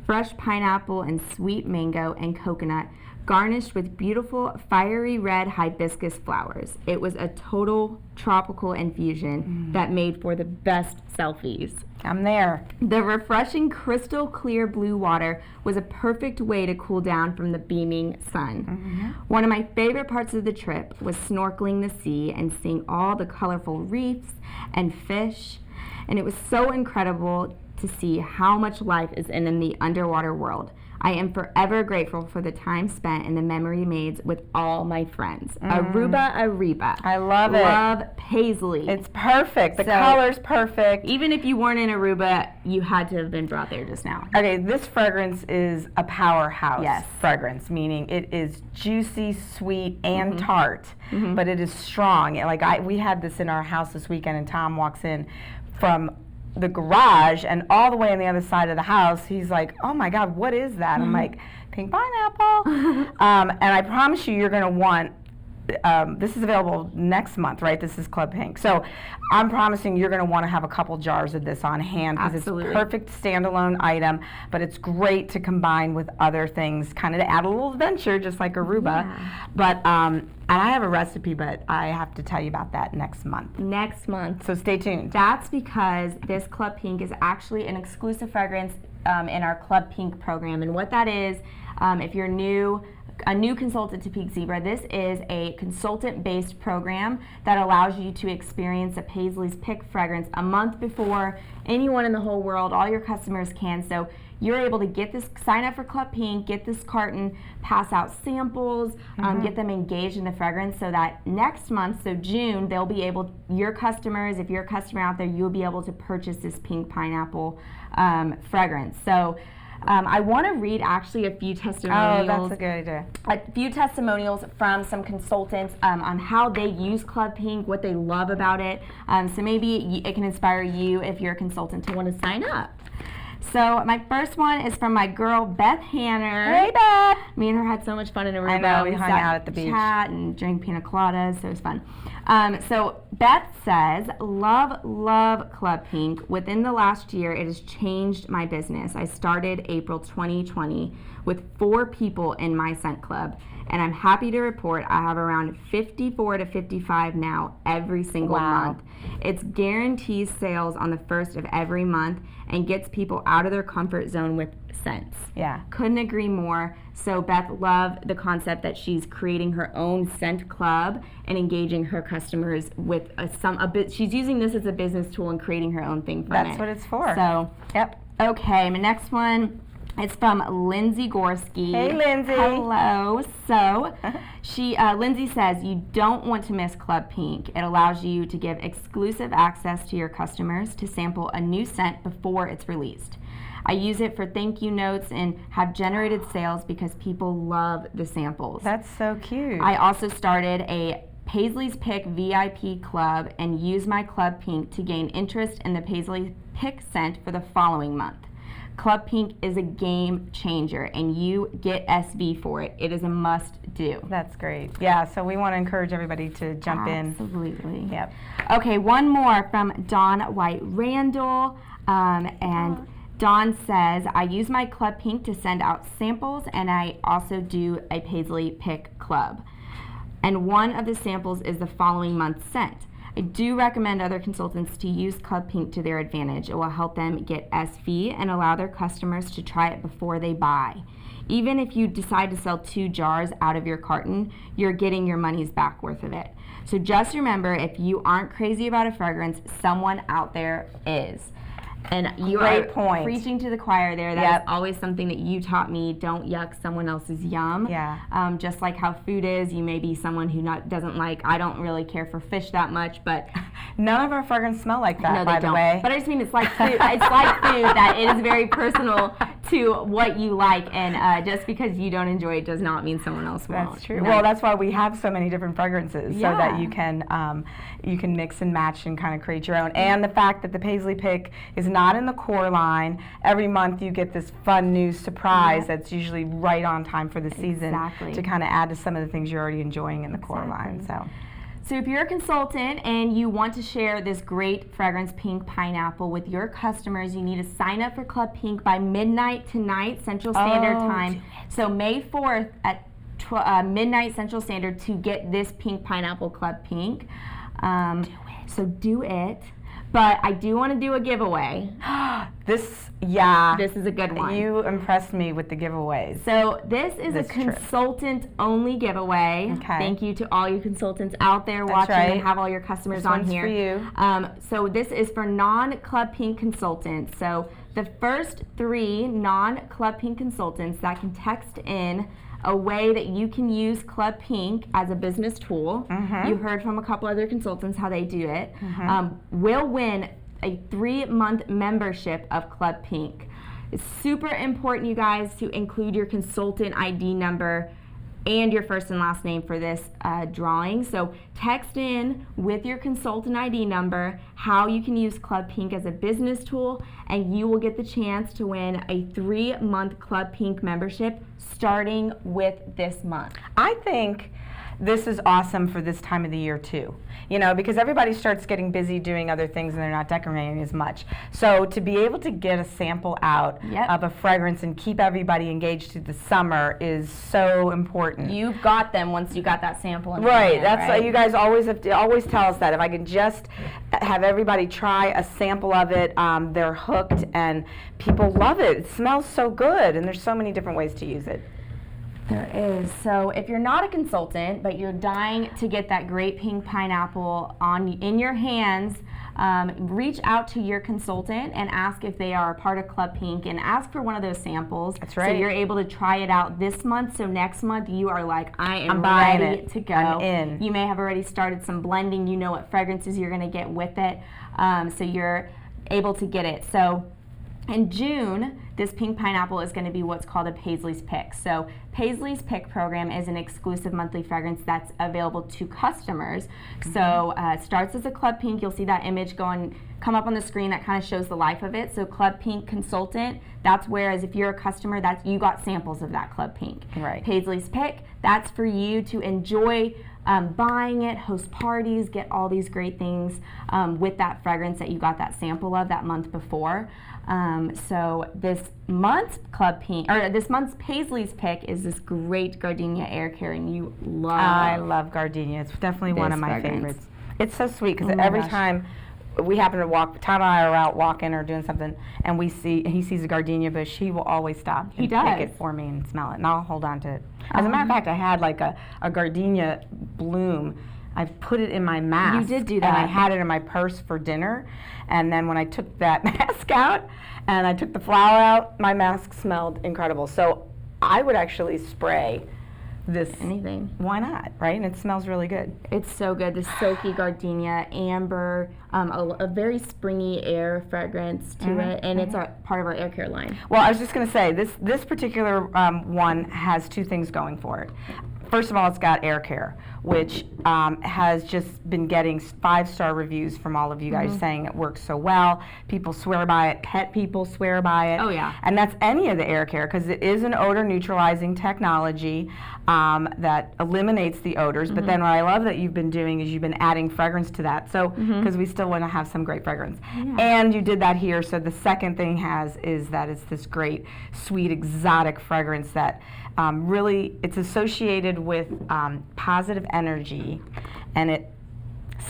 Fresh pineapple and sweet mango and coconut garnished with beautiful fiery red hibiscus flowers. It was a total tropical infusion that made for the best selfies. I'm there. The refreshing crystal clear blue water was a perfect way to cool down from the beaming sun. One of my favorite parts of the trip was snorkeling the sea and seeing all the colorful reefs and fish, and it was so incredible to see how much life is in the underwater world. I am forever grateful for the time spent and the memory made with all my friends. Aruba, Ariba. I love it. Love Paisley. It's perfect. The color's perfect. Even if you weren't in Aruba, you had to have been brought there just now. Okay, this fragrance is a powerhouse fragrance, meaning it is juicy, sweet, and tart, but it is strong. Like we had this in our house this weekend, and Tom walks in from the garage, and all the way on the other side of the house, he's like, oh my God, what is that? I'm like, Pink Pineapple. And I promise you're going to want, this is available next month, right? This is Club Pink. So I'm promising you're going to want to have a couple jars of this on hand, because it's a perfect standalone item, but it's great to combine with other things, kind of to add a little adventure, just like Aruba. But, and I have a recipe, but I have to tell you about that next month. Next month. So stay tuned. That's because this Club Pink is actually an exclusive fragrance in our Club Pink program. And what that is, if you're a new consultant to Pink Zebra, this is a consultant-based program that allows you to experience a Paisley's Pick fragrance a month before anyone in the whole world. All your customers can. So you're able to get this, sign up for Club Pink, get this carton, pass out samples, get them engaged in the fragrance, so that next month, so June, they'll be able, your customers, if you're a customer out there, you'll be able to purchase this pink pineapple fragrance. So I want to read actually a few testimonials. Oh, that's a good idea. A few testimonials from some consultants on how they use Club Pink, what they love about it. So maybe it can inspire you if you're a consultant to want to sign up. So my first one is from my girl Beth Hanner. Hey Beth! Me and her had so much fun in Aruba. I know, we hung sat out at the beach. Chat and drank pina coladas, so it was fun. So Beth says, love Club Pink. Within the last year, it has changed my business. I started April 2020 with 4 people in my scent club, and I'm happy to report I have around 54 to 55 now every single month. It's guarantees sales on the first of every month and gets people out of their comfort zone with scents. Yeah. Couldn't agree more. So Beth loved the concept that she's creating her own scent club and engaging her customers with she's using this as a business tool and creating her own thing from it. That's what it's for. So, yep. Okay, my next one is from Lindsay Gorski. Hey, Lindsay. Hello. So, Lindsay says, you don't want to miss Club Pink. It allows you to give exclusive access to your customers to sample a new scent before it's released. I use it for thank you notes and have generated sales because people love the samples. That's so cute. I also started a Paisley's Pick VIP club and use my Club Pink to gain interest in the Paisley's Pick scent for the following month. Club Pink is a game changer, and you get SV for it. It is a must do. That's great. Yeah, so we want to encourage everybody to jump in. Absolutely. Yep. Okay, one more from Dawn White Randall, and Dawn says, I use my Club Pink to send out samples, and I also do a Paisley Pick club. And one of the samples is the following month's scent. I do recommend other consultants to use Club Pink to their advantage. It will help them get SV and allow their customers to try it before they buy. Even if you decide to sell 2 jars out of your carton, you're getting your money's back worth of it. So just remember, if you aren't crazy about a fragrance, someone out there is. And you Great are point. preaching to the choir there. That is always something that you taught me. Don't yuck someone else's yum. Yeah. Just like how food is, you may be someone who doesn't like, I don't really care for fish that much, but none of our fragrances smell like that, no, by they the don't. way. But I just mean it's like food. It's like food that it is very personal to what you like, and just because you don't enjoy it does not mean someone else won't. That's true. Well, that's why we have so many different fragrances, so that you can mix and match and kind of create your own. And the fact that the Paisley Pick is not in the core line, every month you get this fun new surprise that's usually right on time for the season to kind of add to some of the things you're already enjoying in the core line. So if you're a consultant and you want to share this great fragrance Pink Pineapple with your customers, you need to sign up for Club Pink by midnight tonight, Central Standard Time. So May 4th at midnight Central Standard to get this Pink Pineapple Club Pink. So do it. But I do want to do a giveaway. This is a good one. You impressed me with the giveaways. So this is a consultant-only giveaway. Okay. Thank you to all you consultants out there watching and have all your customers on here. This one's for you. So this is for non-Club Pink consultants. So the first 3 non-Club Pink consultants that can text in a way that you can use Club Pink as a business tool. You heard from a couple other consultants how they do it. Will win a 3-month membership of Club Pink. It's super important, you guys, to include your consultant ID number and your first and last name for this drawing. So text in with your consultant ID number how you can use Club Pink as a business tool, and you will get the chance to win a 3-month Club Pink membership starting with this month. I think this is awesome for this time of the year too. You know, because everybody starts getting busy doing other things and they're not decorating as much. So to be able to get a sample out of a fragrance and keep everybody engaged through the summer is so important. You've got them once you got that sample in Right, hand, that's right? you guys always tell us that if I can just have everybody try a sample of it, they're hooked and people love it. It smells so good and there's so many different ways to use it. There is. So if you're not a consultant, but you're dying to get that great pink pineapple in your hands, reach out to your consultant and ask if they are a part of Club Pink and ask for one of those samples. That's right. So you're able to try it out this month. So next month you are like, I'm buying ready it. to go. I'm in. You may have already started some blending. You know what fragrances you're going to get with it. So you're able to get it. So in June, this pink pineapple is going to be what's called a Paisley's Pick. So Paisley's Pick program is an exclusive monthly fragrance that's available to customers. So it starts as a Club Pink. You'll see that image come up on the screen that kind of shows the life of it. So Club Pink consultant, that's whereas if you're a customer, you got samples of that Club Pink. Right. Paisley's Pick, that's for you to enjoy buying it, host parties, get all these great things with that fragrance that you got that sample of that month before. So this month's this month's Paisley's Pick is this great gardenia air care, and you love. I love gardenia. It's definitely one of my favorites. It's so sweet because every time we happen to walk, Todd and I are out walking or doing something, and he sees a gardenia bush, he will always stop and pick it for me and smell it, and I'll hold on to it. As a matter of fact, I had like a gardenia bloom. I've put it in my mask. You did do that. And I had it in my purse for dinner, and then when I took that mask out and I took the flower out, my mask smelled incredible. So I would actually spray this. Anything. Why not, right? And it smells really good. It's so good. The silky gardenia, amber, a very springy air fragrance to it, and it's part of our air care line. Well, I was just going to say, this particular one has two things going for it. First of all, it's got air care, which has just been getting 5-star reviews from all of you guys saying it works so well. People swear by it. Pet people swear by it. Oh, yeah. And that's any of the air care because it is an odor neutralizing technology that eliminates the odors. But then what I love that you've been doing is you've been adding fragrance to that. So because we still want to have some great fragrance. Yeah. And you did that here. So the second thing is that it's this great, sweet, exotic fragrance that really it's associated with positive energy, and it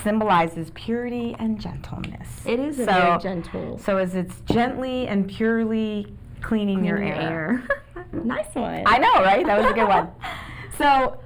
symbolizes purity and gentleness. It is very gentle. So as it's gently and purely cleaning your air. Nice one. I know, right? That was a good one. So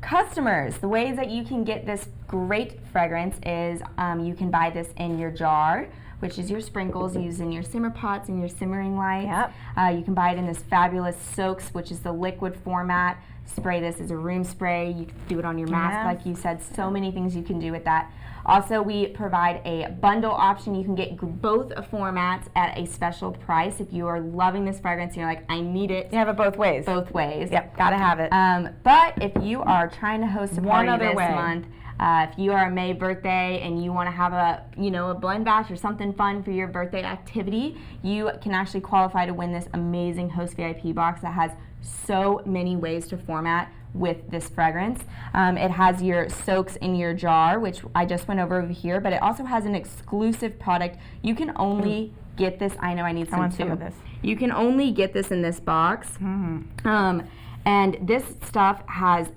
customers, the ways that you can get this great fragrance is you can buy this in your jar, which is your sprinkles used in your simmer pots and your simmering lights. Yep. You can buy it in this fabulous soaks, which is the liquid format. Spray this as a room spray. You can do it on your mask, like you said. So many things you can do with that. Also, we provide a bundle option. You can get both formats at a special price. If you are loving this fragrance and you're like, I need it. You have it both ways. Both ways. Yep, gotta have it. But if you are trying to host a party this way. month, if you are a May birthday and you want to have a blend batch or something fun for your birthday activity, you can actually qualify to win this amazing Host VIP box that has so many ways to format with this fragrance. It has your soaks in your jar, which I just went over here, but it also has an exclusive product. You can only get this. I know I need some too. Some of this. You can only get this in this box. And this stuff has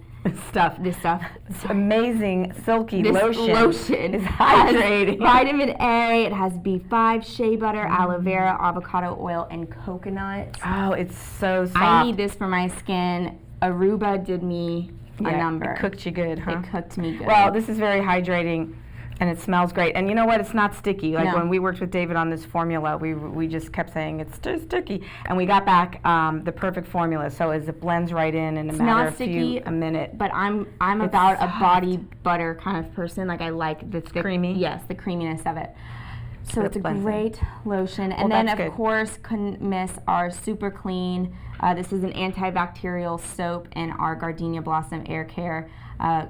this stuff. It's amazing silky This lotion. is hydrating. Vitamin A. It has B5, shea butter, aloe vera, avocado oil, and coconut. Oh, it's so soft. I need this for my skin. Aruba did me a number. It cooked you good, huh? It cooked me good. Well, this is very hydrating, and it smells great. And you know what? It's not sticky. Like when we worked with David on this formula, we just kept saying it's too sticky, and we got back the perfect formula. So as it blends right in a matter of a minute. But I'm about a body butter kind of person. Like I like the creamy. Yes, the creaminess of it. So it's a great lotion. Well, And then, of course, couldn't miss our Super Clean. This is an antibacterial soap and our Gardenia Blossom Air Care.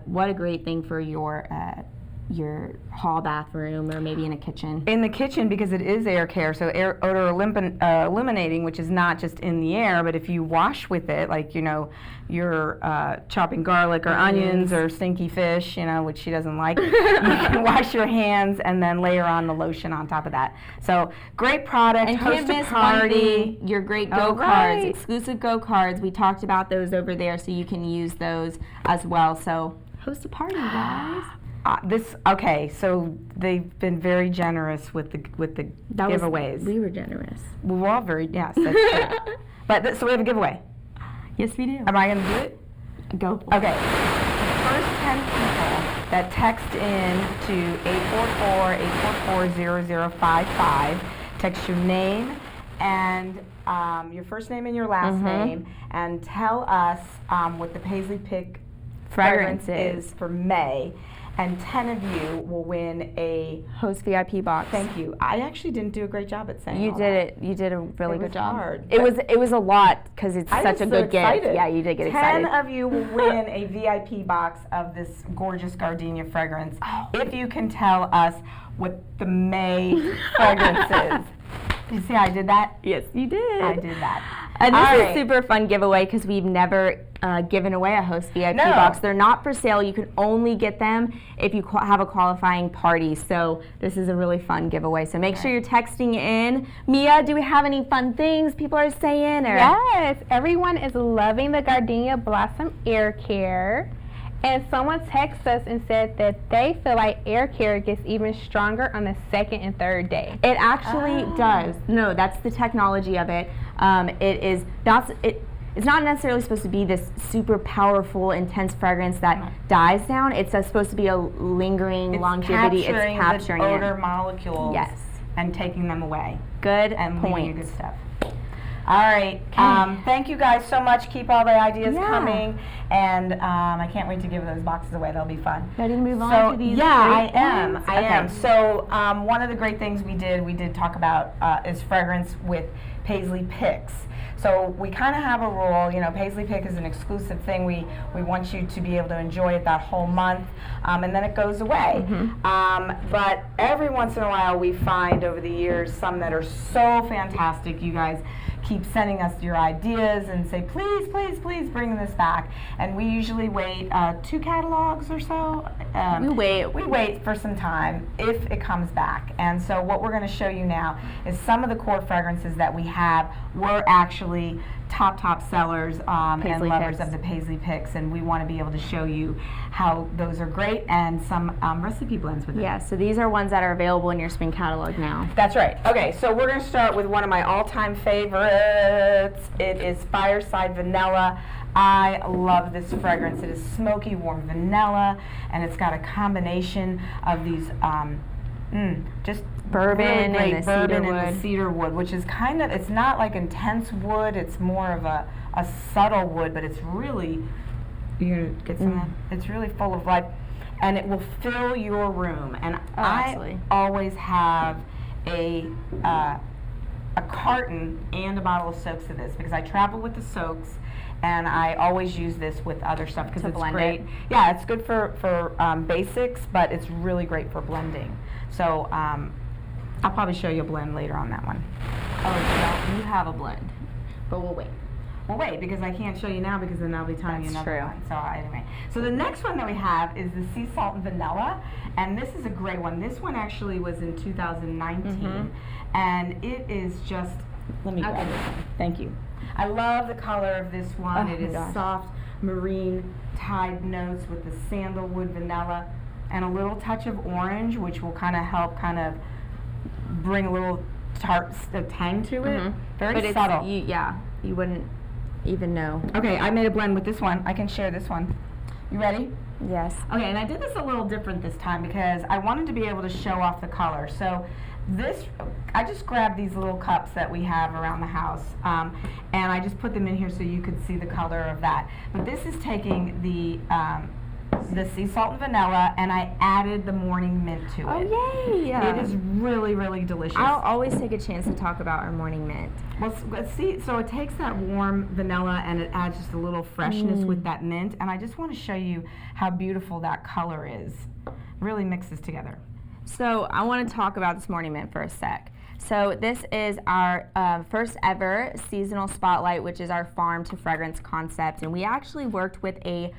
What a great thing for your your hall bathroom or maybe in a kitchen. In the kitchen, because it is air care, so air odor eliminating, which is not just in the air, but if you wash with it, like, you know, you're chopping garlic or onions or stinky fish, you know, which she doesn't like, you can wash your hands and then layer on the lotion on top of that. So great product. And host can't a miss party. your great Oh, Go cards, right. exclusive Go cards. We talked about those over there, so you can use those as well. So host a party, guys. Okay, so they've been very generous with the giveaways. We were generous. We're all very, yes, that's true. But so we have a giveaway. Yes, we do. Am I going to do it? Go for it. Okay. The first 10 people that text in to 844-844-0055, text your name and your first name and your last name, and tell us what the Paisley Pick fragrance is for May. And 10 of you will win a Host VIP box. Thank you. I actually didn't do a great job at saying You all did that. it. You did a really It good was job. hard, It but- was a lot because it's I such was a so good gift. excited. Yeah, you did get 10 excited. of you will win a VIP box of this gorgeous gardenia fragrance if you can tell us what the May fragrance is. You see how I did that? Yes, you did. I did that. And this All is right. a super fun giveaway because we've never given away a Host VIP No. box. They're not for sale. You can only get them if you have a qualifying party. So this is a really fun giveaway. So make sure you're texting in. Mia, do we have any fun things people are saying? Or? Yes, everyone is loving the Gardenia Blossom Air Care. And someone texted us and said that they feel like air care gets even stronger on the second and third day. It actually does. No, that's the technology of it. It's not necessarily supposed to be this super powerful, intense fragrance that dies down. It's supposed to be a lingering longevity. It's capturing the odor it. molecules Yes. and taking them away Good and leaving you point. good stuff. All right. Thank you guys so much. Keep all the ideas coming, and I can't wait to give those boxes away. They'll be fun. Ready to move on So to these? yeah, great I am. ones? I am. So one of the great things we did talk about is fragrance with Paisley Picks. So we kind of have a rule, you know, Paisley Pick is an exclusive thing. We want you to be able to enjoy it that whole month, and then it goes away. But every once in a while we find over the years some that are so fantastic. You guys keep sending us your ideas and say, please, please, please bring this back. And we usually wait 2 catalogs or so. We wait for some time if it comes back. And so what we're going to show you now is some of the core fragrances that we have were actually top sellers and Paisley lovers Picks. of the Paisley Picks, and we want to be able to show you how those are great and some recipe blends with it. Yeah, so these are ones that are available in your spring catalog now. That's right. Okay, so we're going to start with one of my all-time favorites. It is Fireside Vanilla. I love this fragrance. It is smoky, warm vanilla, and it's got a combination of these just Bourbon really and great the bourbon cedar and wood. the cedar wood, which is kind of, it's not like intense wood, it's more of a subtle wood, but it's really, you're gonna get some of that? It's really full of life, and it will fill your room. And absolutely. I always have a carton and a bottle of soaks of this because I travel with the soaks, and I always use this with other stuff because To it's blend great. it. Yeah, it's good for basics, but it's really great for blending. So I'll probably show you a blend later on that one. Oh, no, you have a blend, but we'll wait. Well, wait, because I can't show you now because then I'll be telling you That's another true. one. So anyway, so the next one that we have is the Sea Salt and Vanilla, and this is a great one. This one actually was in 2019, and it is just, let me grab Okay. this one. Thank you. I love the color of this one. Oh It my is gosh. soft marine tied notes with the sandalwood vanilla and a little touch of orange, which will kind of help bring a little tart tang to it. Very But subtle. You wouldn't even know. Okay, I made a blend with this one. I can share this one. You ready? Yes. Okay, and I did this a little different this time because I wanted to be able to show off the color. So this, I just grabbed these little cups that we have around the house, and I just put them in here so you could see the color of that. But this is taking the sea salt and vanilla, and I added the morning mint to it. Oh, yay! It is really, really delicious. I'll always take a chance to talk about our morning mint. Well, let's see. So it takes that warm vanilla and it adds just a little freshness with that mint. And I just want to show you how beautiful that color is. really mixes together. So I want to talk about this morning mint for a sec. So this is our first ever seasonal spotlight, which is our farm to fragrance concept. And we actually worked with a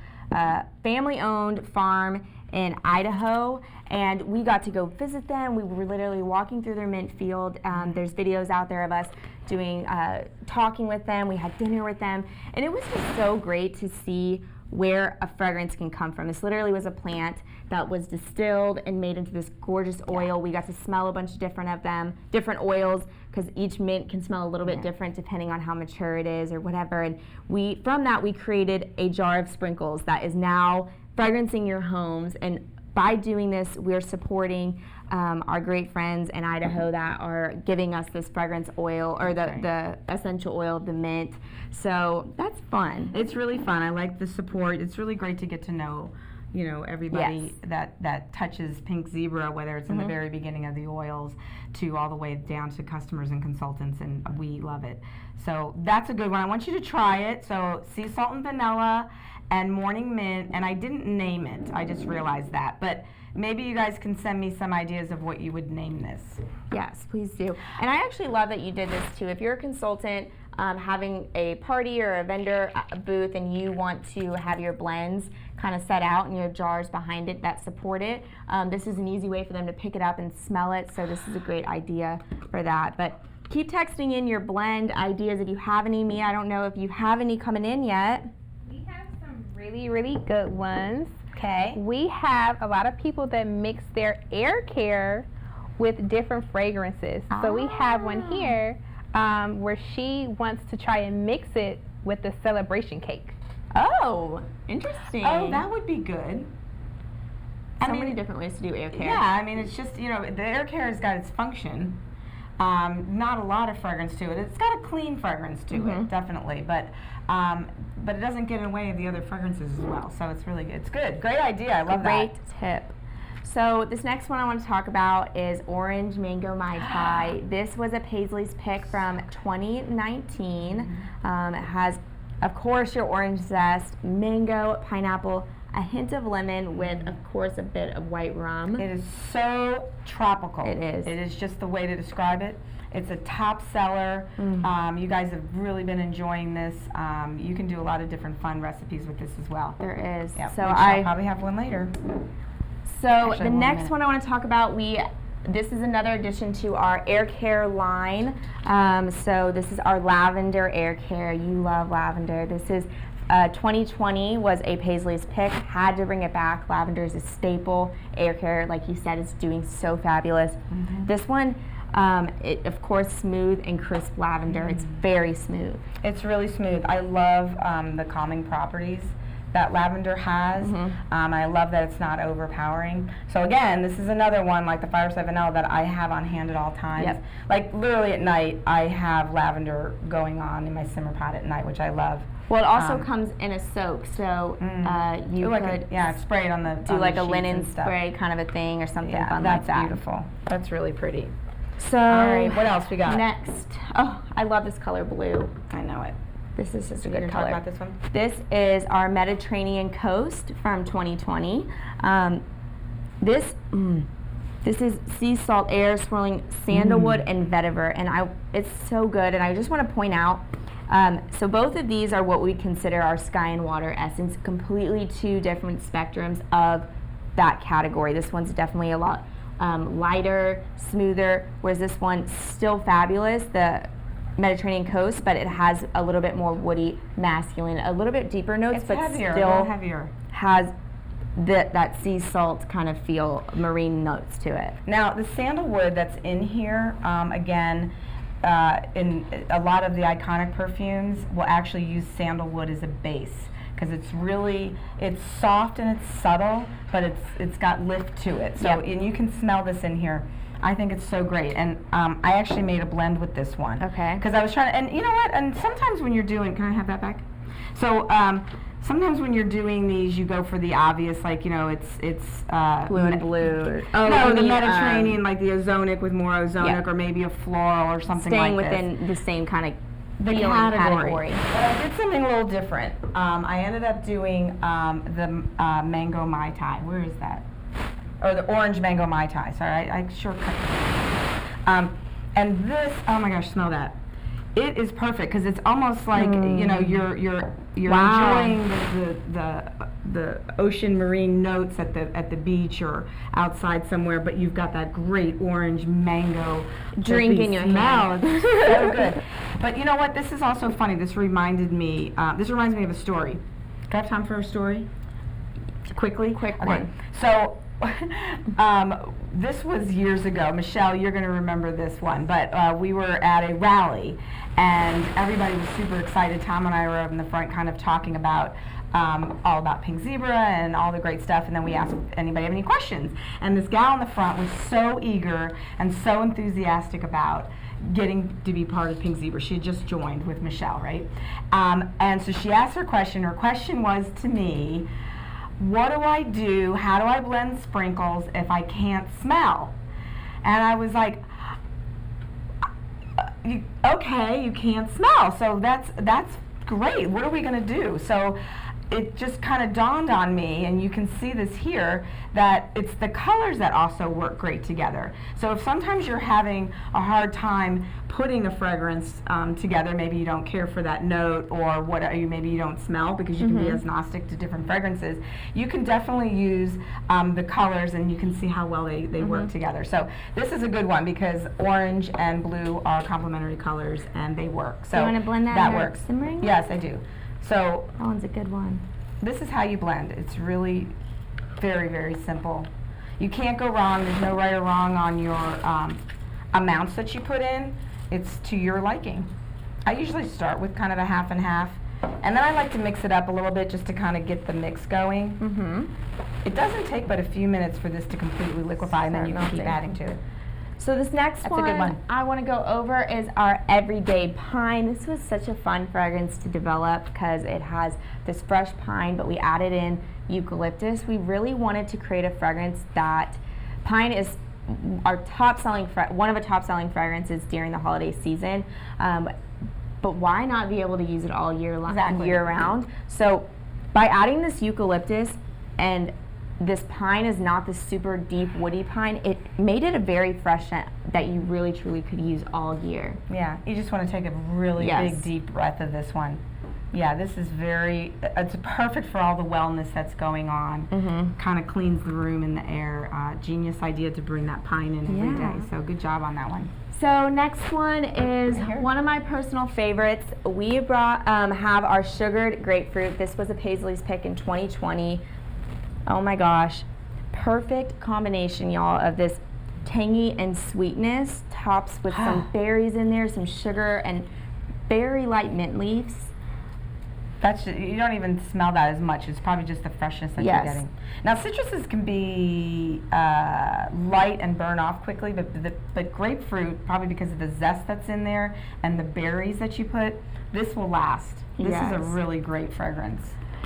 family-owned farm in Idaho, and we got to go visit them. We were literally walking through their mint field. There's videos out there of us doing, talking with them. We had dinner with them, and it was just so great to see where a fragrance can come from. This literally was a plant that was distilled and made into this gorgeous oil. We got to smell a bunch of different oils, because each mint can smell a little bit different depending on how mature it is or whatever. And from that we created a jar of sprinkles that is now fragrancing your homes. And by doing this, we're supporting our great friends in Idaho that are giving us this fragrance oil, or the essential oil of the mint. So that's fun. It's really fun. I like the support. It's really great to get to know, everybody that touches Pink Zebra, whether it's in the very beginning of the oils to all the way down to customers and consultants, and we love it. So that's a good one. I want you to try it. So sea salt and vanilla and morning mint, and I didn't name it. I just realized that. But maybe you guys can send me some ideas of what you would name this. Yes, please do. And I actually love that you did this too. If you're a consultant having a party or a vendor booth and you want to have your blends kind of set out and your jars behind it that support it, this is an easy way for them to pick it up and smell it. So this is a great idea for that. But keep texting in your blend ideas if you have any. Me, I don't know if you have any coming in yet. We have some really, really good ones. Okay. We have a lot of people that mix their air care with different fragrances. So we have one here where she wants to try and mix it with the celebration cake. Oh, interesting. Oh, that would be good. So many different ways to do air care. Yeah, I mean, it's just, the air care has got its function. Not a lot of fragrance to it. It's got a clean fragrance to it, definitely, but it doesn't get in the way of the other fragrances as well. So it's really good. It's good. Great idea. I love that. Great tip. So this next one I want to talk about is Orange Mango Mai Tai. This was a Paisley's pick from 2019. It has, of course, your orange zest, mango, pineapple, a hint of lemon with, of course, a bit of white rum. It is so tropical. It is. It is just the way to describe it. It's a top seller. You guys have really been enjoying this. You can do a lot of different fun recipes with this as well. There is. Yep. So I'll probably have one later. So Actually, the next one I want to talk about, this is another addition to our air care line. So this is our lavender air care. You love lavender. This is 2020 was a Paisley's pick. Had to bring it back. Lavender is a staple. Air care, like you said, is doing so fabulous. This one, of course, smooth and crisp lavender. It's very smooth. It's really smooth. I love the calming properties that lavender has. I love that it's not overpowering. So again, this is another one like the Fireside Vanilla that I have on hand at all times. Yep. Like literally at night, I have lavender going on in my simmer pot at night, which I love. Well, it also comes in a soak, so you could spray it on the do like a sheets linen and stuff. spray kind of a thing or something fun that's like that. beautiful. That's really pretty. So All right, what else we got? Next, I love this color blue. I know it. This is just a You good gonna color. talk about this one? This is our Mediterranean Coast from 2020. This is sea salt air swirling sandalwood and vetiver, and it's so good. And I just want to point out, so both of these are what we consider our sky and water essence, completely two different spectrums of that category. This one's definitely a lot lighter, smoother, whereas this one's still fabulous, the Mediterranean Coast, but it has a little bit more woody, masculine, a little bit deeper notes, It's but heavier, still a little heavier. has that sea salt kind of feel, marine notes to it. Now the sandalwood that's in here, again, in a lot of the iconic perfumes will actually use sandalwood as a base, because it's soft and it's subtle, but it's got lift to it. So and you can smell this in here. I think it's so great, and I actually made a blend with this one. Okay. Because I was trying to, and you know what? And sometimes when you're doing, can I have that back? So sometimes when you're doing these, you go for the obvious, like it's Blue and blue. no, the Mediterranean, like the ozonic with more ozonic, or maybe a floral or something staying like this. within the same kind of The feeling category. But I did something a little different. I ended up doing the mango Mai Tai. Where is that? or the orange mango Mai Tai. Sorry, I sure cut it. And this, oh my gosh, smell that. It is perfect because it's almost like you know you're enjoying the ocean marine notes at the beach or outside somewhere, but you've got that great orange mango drink in your smell. It's so good. But you know what? This is also funny. This reminds me of a story. Do I have time for a story? Quick one. So. This was years ago. Michelle, you're going to remember this one, but we were at a rally and everybody was super excited. Tom and I were up in the front kind of talking about all about Pink Zebra and all the great stuff, and then we asked if anybody have any questions. And this gal in the front was so eager and so enthusiastic about getting to be part of Pink Zebra. She had just joined with Michelle, right? And so she asked her question. Her question was to me, what do I do? How do I blend sprinkles if I can't smell? And I was like, okay, you can't smell. So that's great. What are we going to do? So it just kind of dawned on me, and you can see this here, that it's the colors that also work great together. So if sometimes you're having a hard time putting a fragrance together, maybe you don't care for that note, or maybe you don't smell because you can be agnostic to different fragrances, you can definitely use the colors, and you can see how well they work together. So this is a good one because orange and blue are complementary colors and they work. So you want to blend that works. Simmering? Yes, I do. So that one's a good one. This is how you blend. It's really very, very simple. You can't go wrong. There's no right or wrong on your amounts that you put in. It's to your liking. I usually start with kind of a half and half, and then I like to mix it up a little bit just to kind of get the mix going. It doesn't take but a few minutes for this to completely liquefy, and then you can keep adding to it. So this next That's a good one. I want to go over is our Everyday Pine. This was such a fun fragrance to develop because it has this fresh pine, but we added in eucalyptus. We really wanted to create a fragrance that pine is our one of the top selling fragrances during the holiday season. But why not be able to use it all year round? So by adding this eucalyptus, and this pine is not the super deep woody pine, it made it a very fresh scent that you really truly could use all year. Yeah, you just want to take a really big deep breath of this one. Yeah, this is it's perfect for all the wellness that's going on. Kind of cleans the room and the air. Genius idea to bring that pine in every day. So good job on that one. So next one is one of my personal favorites. We have our sugared grapefruit. This was a Paisley's pick in 2020. Oh my gosh, perfect combination, y'all, of this tangy and sweetness, tops with some berries in there, some sugar, and very light mint leaves. You don't even smell that as much. It's probably just the freshness that you're getting. Now, citruses can be light and burn off quickly, but grapefruit, probably because of the zest that's in there and the berries that you put, this will last. This is a really great fragrance.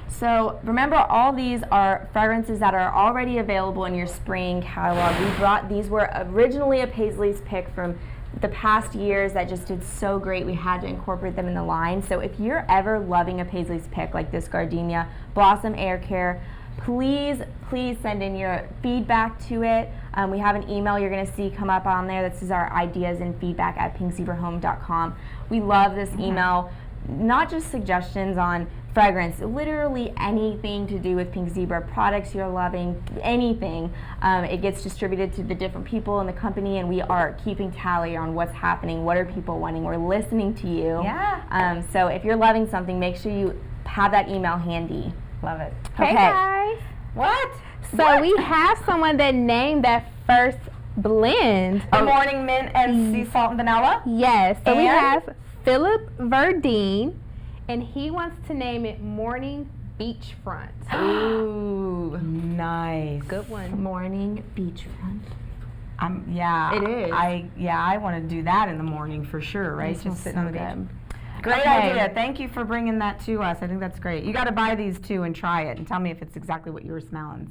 So remember, all these are fragrances that are already available in your spring catalog. These were originally a Paisley's pick from the past years that just did so great. We had to incorporate them in the line. So if you're ever loving a Paisley's pick like this Gardenia Blossom Air Care, please send in your feedback to it. We have an email you're going to see come up on there. This is our ideas and feedback at pinkzebrahome.com. We love this email. Not just suggestions on fragrance, literally anything to do with Pink Zebra, products you're loving, anything. It gets distributed to the different people in the company, and we are keeping tally on what's happening, what are people wanting. We're listening to you. So if you're loving something, make sure you have that email handy. Love it. Hey guys. What? So we have someone that named that first blend. The morning mint and sea salt and vanilla? Yes. So we have Philip Verdine, and he wants to name it Morning Beachfront. Ooh, nice. Good one. Morning Beachfront. Yeah. It is. I want to do that in the morning for sure, right? Just sitting on the beach. Great Okay. idea. Thank you for bringing that to us. I think that's great. You got to buy these too and try it and tell me if it's exactly what you were smelling.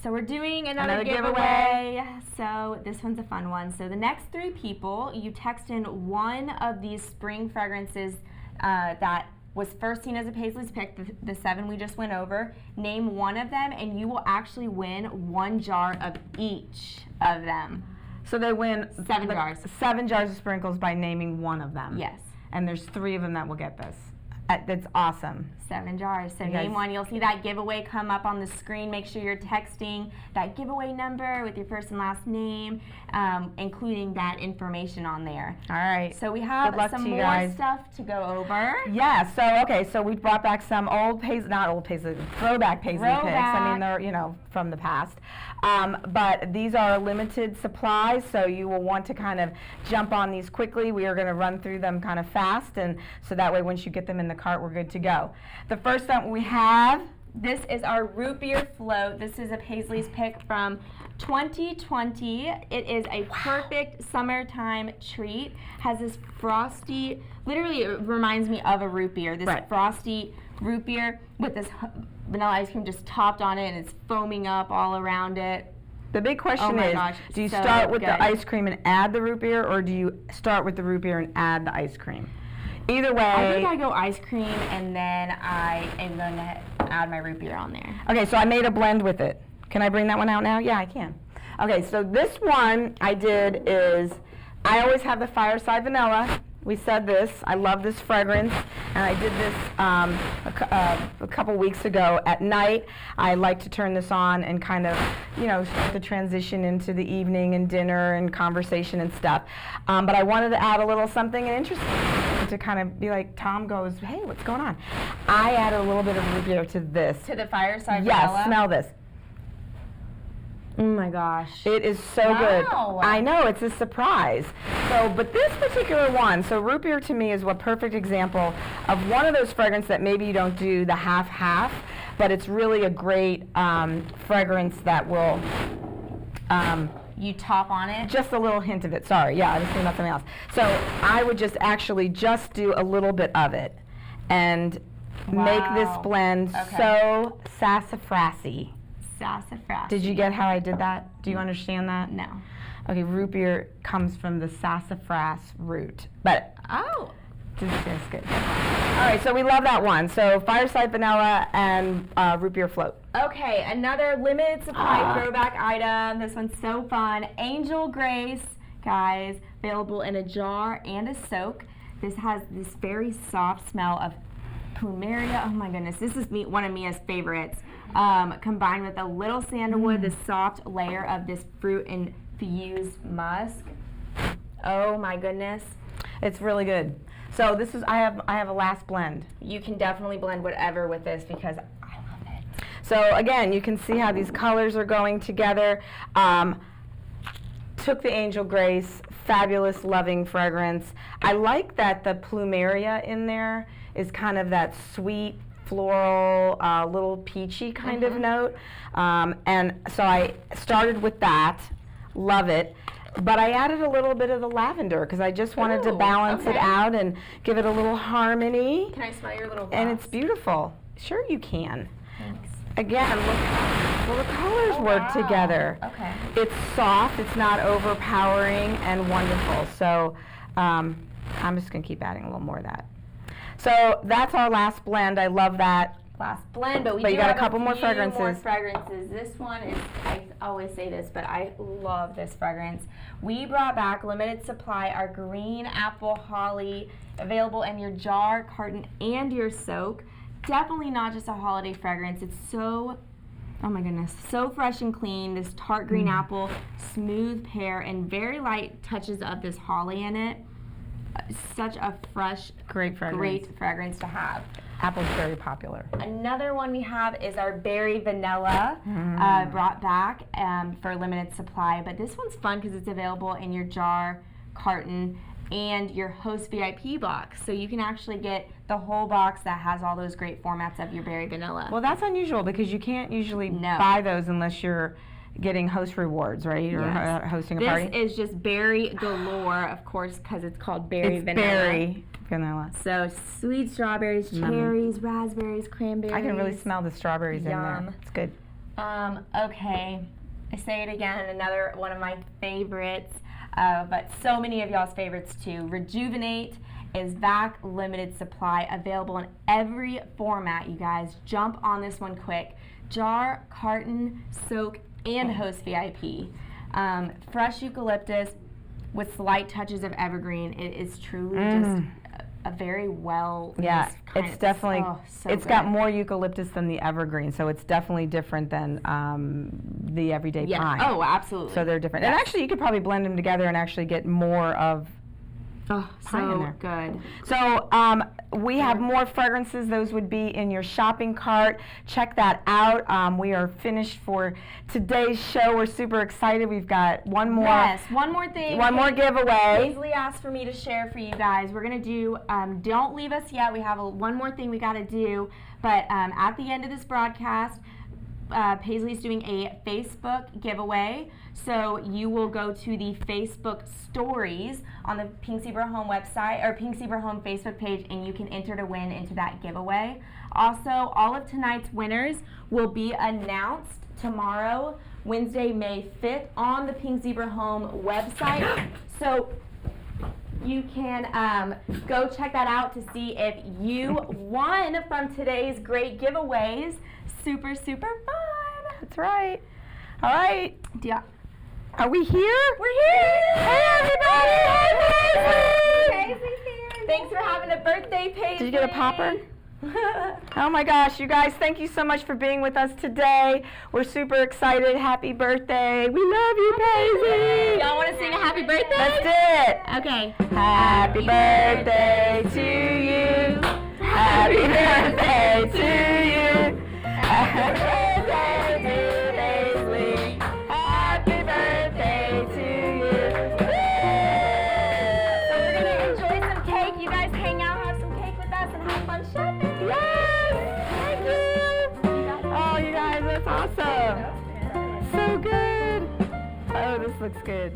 So we're doing another giveaway. So this one's a fun one. So the next 3 people, you text in one of these spring fragrances that was first seen as a Paisley's pick, the 7 we just went over. Name one of them, and you will actually win 1 jar of each of them. So they win 7 jars. 7 jars of sprinkles by naming one of them. Yes. And there's 3 of them that will get this. That's awesome. 7 jars. So You name guys- one. You'll see that giveaway come up on the screen. Make sure you're texting that giveaway number with your first and last name, including that information on there. All right. So we have Good luck some to you more guys. stuff to go over. Yeah, so okay, so we brought back some old Paisley, not old Paisley, throwback Paisley picks. I mean, they're, from the past. But these are limited supplies, so you will want to kind of jump on these quickly. We are going to run through them kind of fast, and so that way once you get them in the cart, we're good to go. The first one we have, This is our root beer float. This is a Paisley's pick from 2020. It is a perfect summertime treat. Has this frosty, literally it reminds me of a root beer. This Right. frosty root beer with this vanilla ice cream just topped on it, and it's foaming up all around it. the big question my is, gosh, do you so start with good. the ice cream and add the root beer, or do you start with the root beer and add the ice cream? Either way. I think I go ice cream, and then I am going to add my root beer on there. Okay, so I made a blend with it. Can I bring that one out now? Yeah, I can. Okay, so this one I did is, I always have the Fireside Vanilla. We said this. I love this fragrance, and I did this a couple weeks ago at night. I like to turn this on and kind of, start the transition into the evening and dinner and conversation and stuff. But I wanted to add a little something interesting to kind of be like, Tom goes, hey, what's going on? I added a little bit of root beer to this. To the Fireside Yes, Vanilla? smell this. Oh my gosh. It is so good. Wow. I know, it's a surprise. So, but this particular one, so root beer to me is a perfect example of one of those fragrances that maybe you don't do the half-half, but it's really a great fragrance that will, You top on it? just a little hint of it. Sorry, yeah, I was thinking about something else. So I would just actually just do a little bit of it and make this Wow. blend Okay. so sassafrassy. Sassafras. Did you get how I did that? Do you understand that? No. Okay, root beer comes from the sassafras root, but Oh. it's good. All right, so we love that one. So Fireside Vanilla and root beer float. Okay, another limited supply throwback item. This one's so fun. Angel Grace, guys, available in a jar and a soak. This has this very soft smell of plumeria. Oh my goodness, this is one of Mia's favorites. Combined with a little sandalwood, this soft layer of this fruit infused musk. Oh my goodness. It's really good. So this is I have a last blend. You can definitely blend whatever with this because I love it. So again, you can see how these colors are going together. Took the Angel Grace, fabulous, loving fragrance. I like that the plumeria in there is kind of that sweet, floral, little peachy kind of note. And so I started with that, love it. But I added a little bit of the lavender because I just wanted to Ooh, balance it okay. out and give it a little harmony. Can I smell your little glass? And it's beautiful. Sure you can. Thanks. Again, look, well, the colors work wow. together. Okay. It's soft, it's not overpowering, and wonderful. So I'm just going to keep adding a little more of that. So that's our last blend. I love that. Last blend, but we But do you got a have couple more few fragrances. more fragrances. This one is, I always say this, but I love this fragrance. We brought back limited supply our green apple holly, available in your jar, carton, and your soak. Definitely not just a holiday fragrance. It's so, oh my goodness, so fresh and clean. This tart green apple, smooth pear, and very light touches of this holly in it. Such a fresh, Great fragrance. great fragrance to have. Apple's very popular. Another one we have is our berry vanilla, brought back for limited supply. But this one's fun because it's available in your jar, carton, and your host VIP box. So you can actually get the whole box that has all those great formats of your berry vanilla. Well, that's unusual because you can't usually No. buy those unless you're getting host rewards, right? Or Yes. hosting a This party. is just berry galore, of course, because it's called berry It's vanilla. berry vanilla. So sweet strawberries, cherries, raspberries, cranberries. I can really smell the strawberries in Yum. there. It's good. Okay, I say it again, another one of my favorites, but so many of y'all's favorites too. Rejuvenate is VAC limited supply, available in every format, you guys. Jump on this one quick. Jar, carton, soak, and host VIP. Fresh eucalyptus with slight touches of evergreen. It is truly just a very well. Yeah, it's definitely. It's good. got more eucalyptus than the evergreen, so it's definitely different than the everyday pine. Oh, absolutely. So they're different. Yes. And actually, you could probably blend them together and actually get more of. Pine in there. Good. So we have more fragrances. Those would be in your shopping cart. Check that out. We are finished for today's show. We're super excited. We've got one more. Yes, one more thing. One more giveaway. Paisley asked for me to share for you guys. We're going to do, don't leave us yet. We have one more thing we got to do. But at the end of this broadcast, Paisley's doing a Facebook giveaway. So you will go to the Facebook stories on the Pink Zebra Home website or Pink Zebra Home Facebook page, and you can enter to win into that giveaway. Also, all of tonight's winners will be announced tomorrow, Wednesday, May 5th, on the Pink Zebra Home website. So you can go check that out to see if you won from today's great giveaways. Super, super fun. That's right. All right. Yeah. Are we here? We're here. Hey, everybody. Paisley's here. Thanks for having a birthday, Paisley. Did you get a popper? Oh my gosh, you guys, thank you so much for being with us today. We're super excited. Happy birthday. We love you, Paisley. Y'all want to sing a happy birthday? Let's do it. Okay. Happy birthday to you. Happy birthday to you. Happy birthday to Paisley. Happy birthday to you. So we're going to enjoy some cake. You guys hang out, have some cake with us, and have fun shopping. Yes! Thank you! Oh, you guys, that's awesome! So good! Oh, this looks good.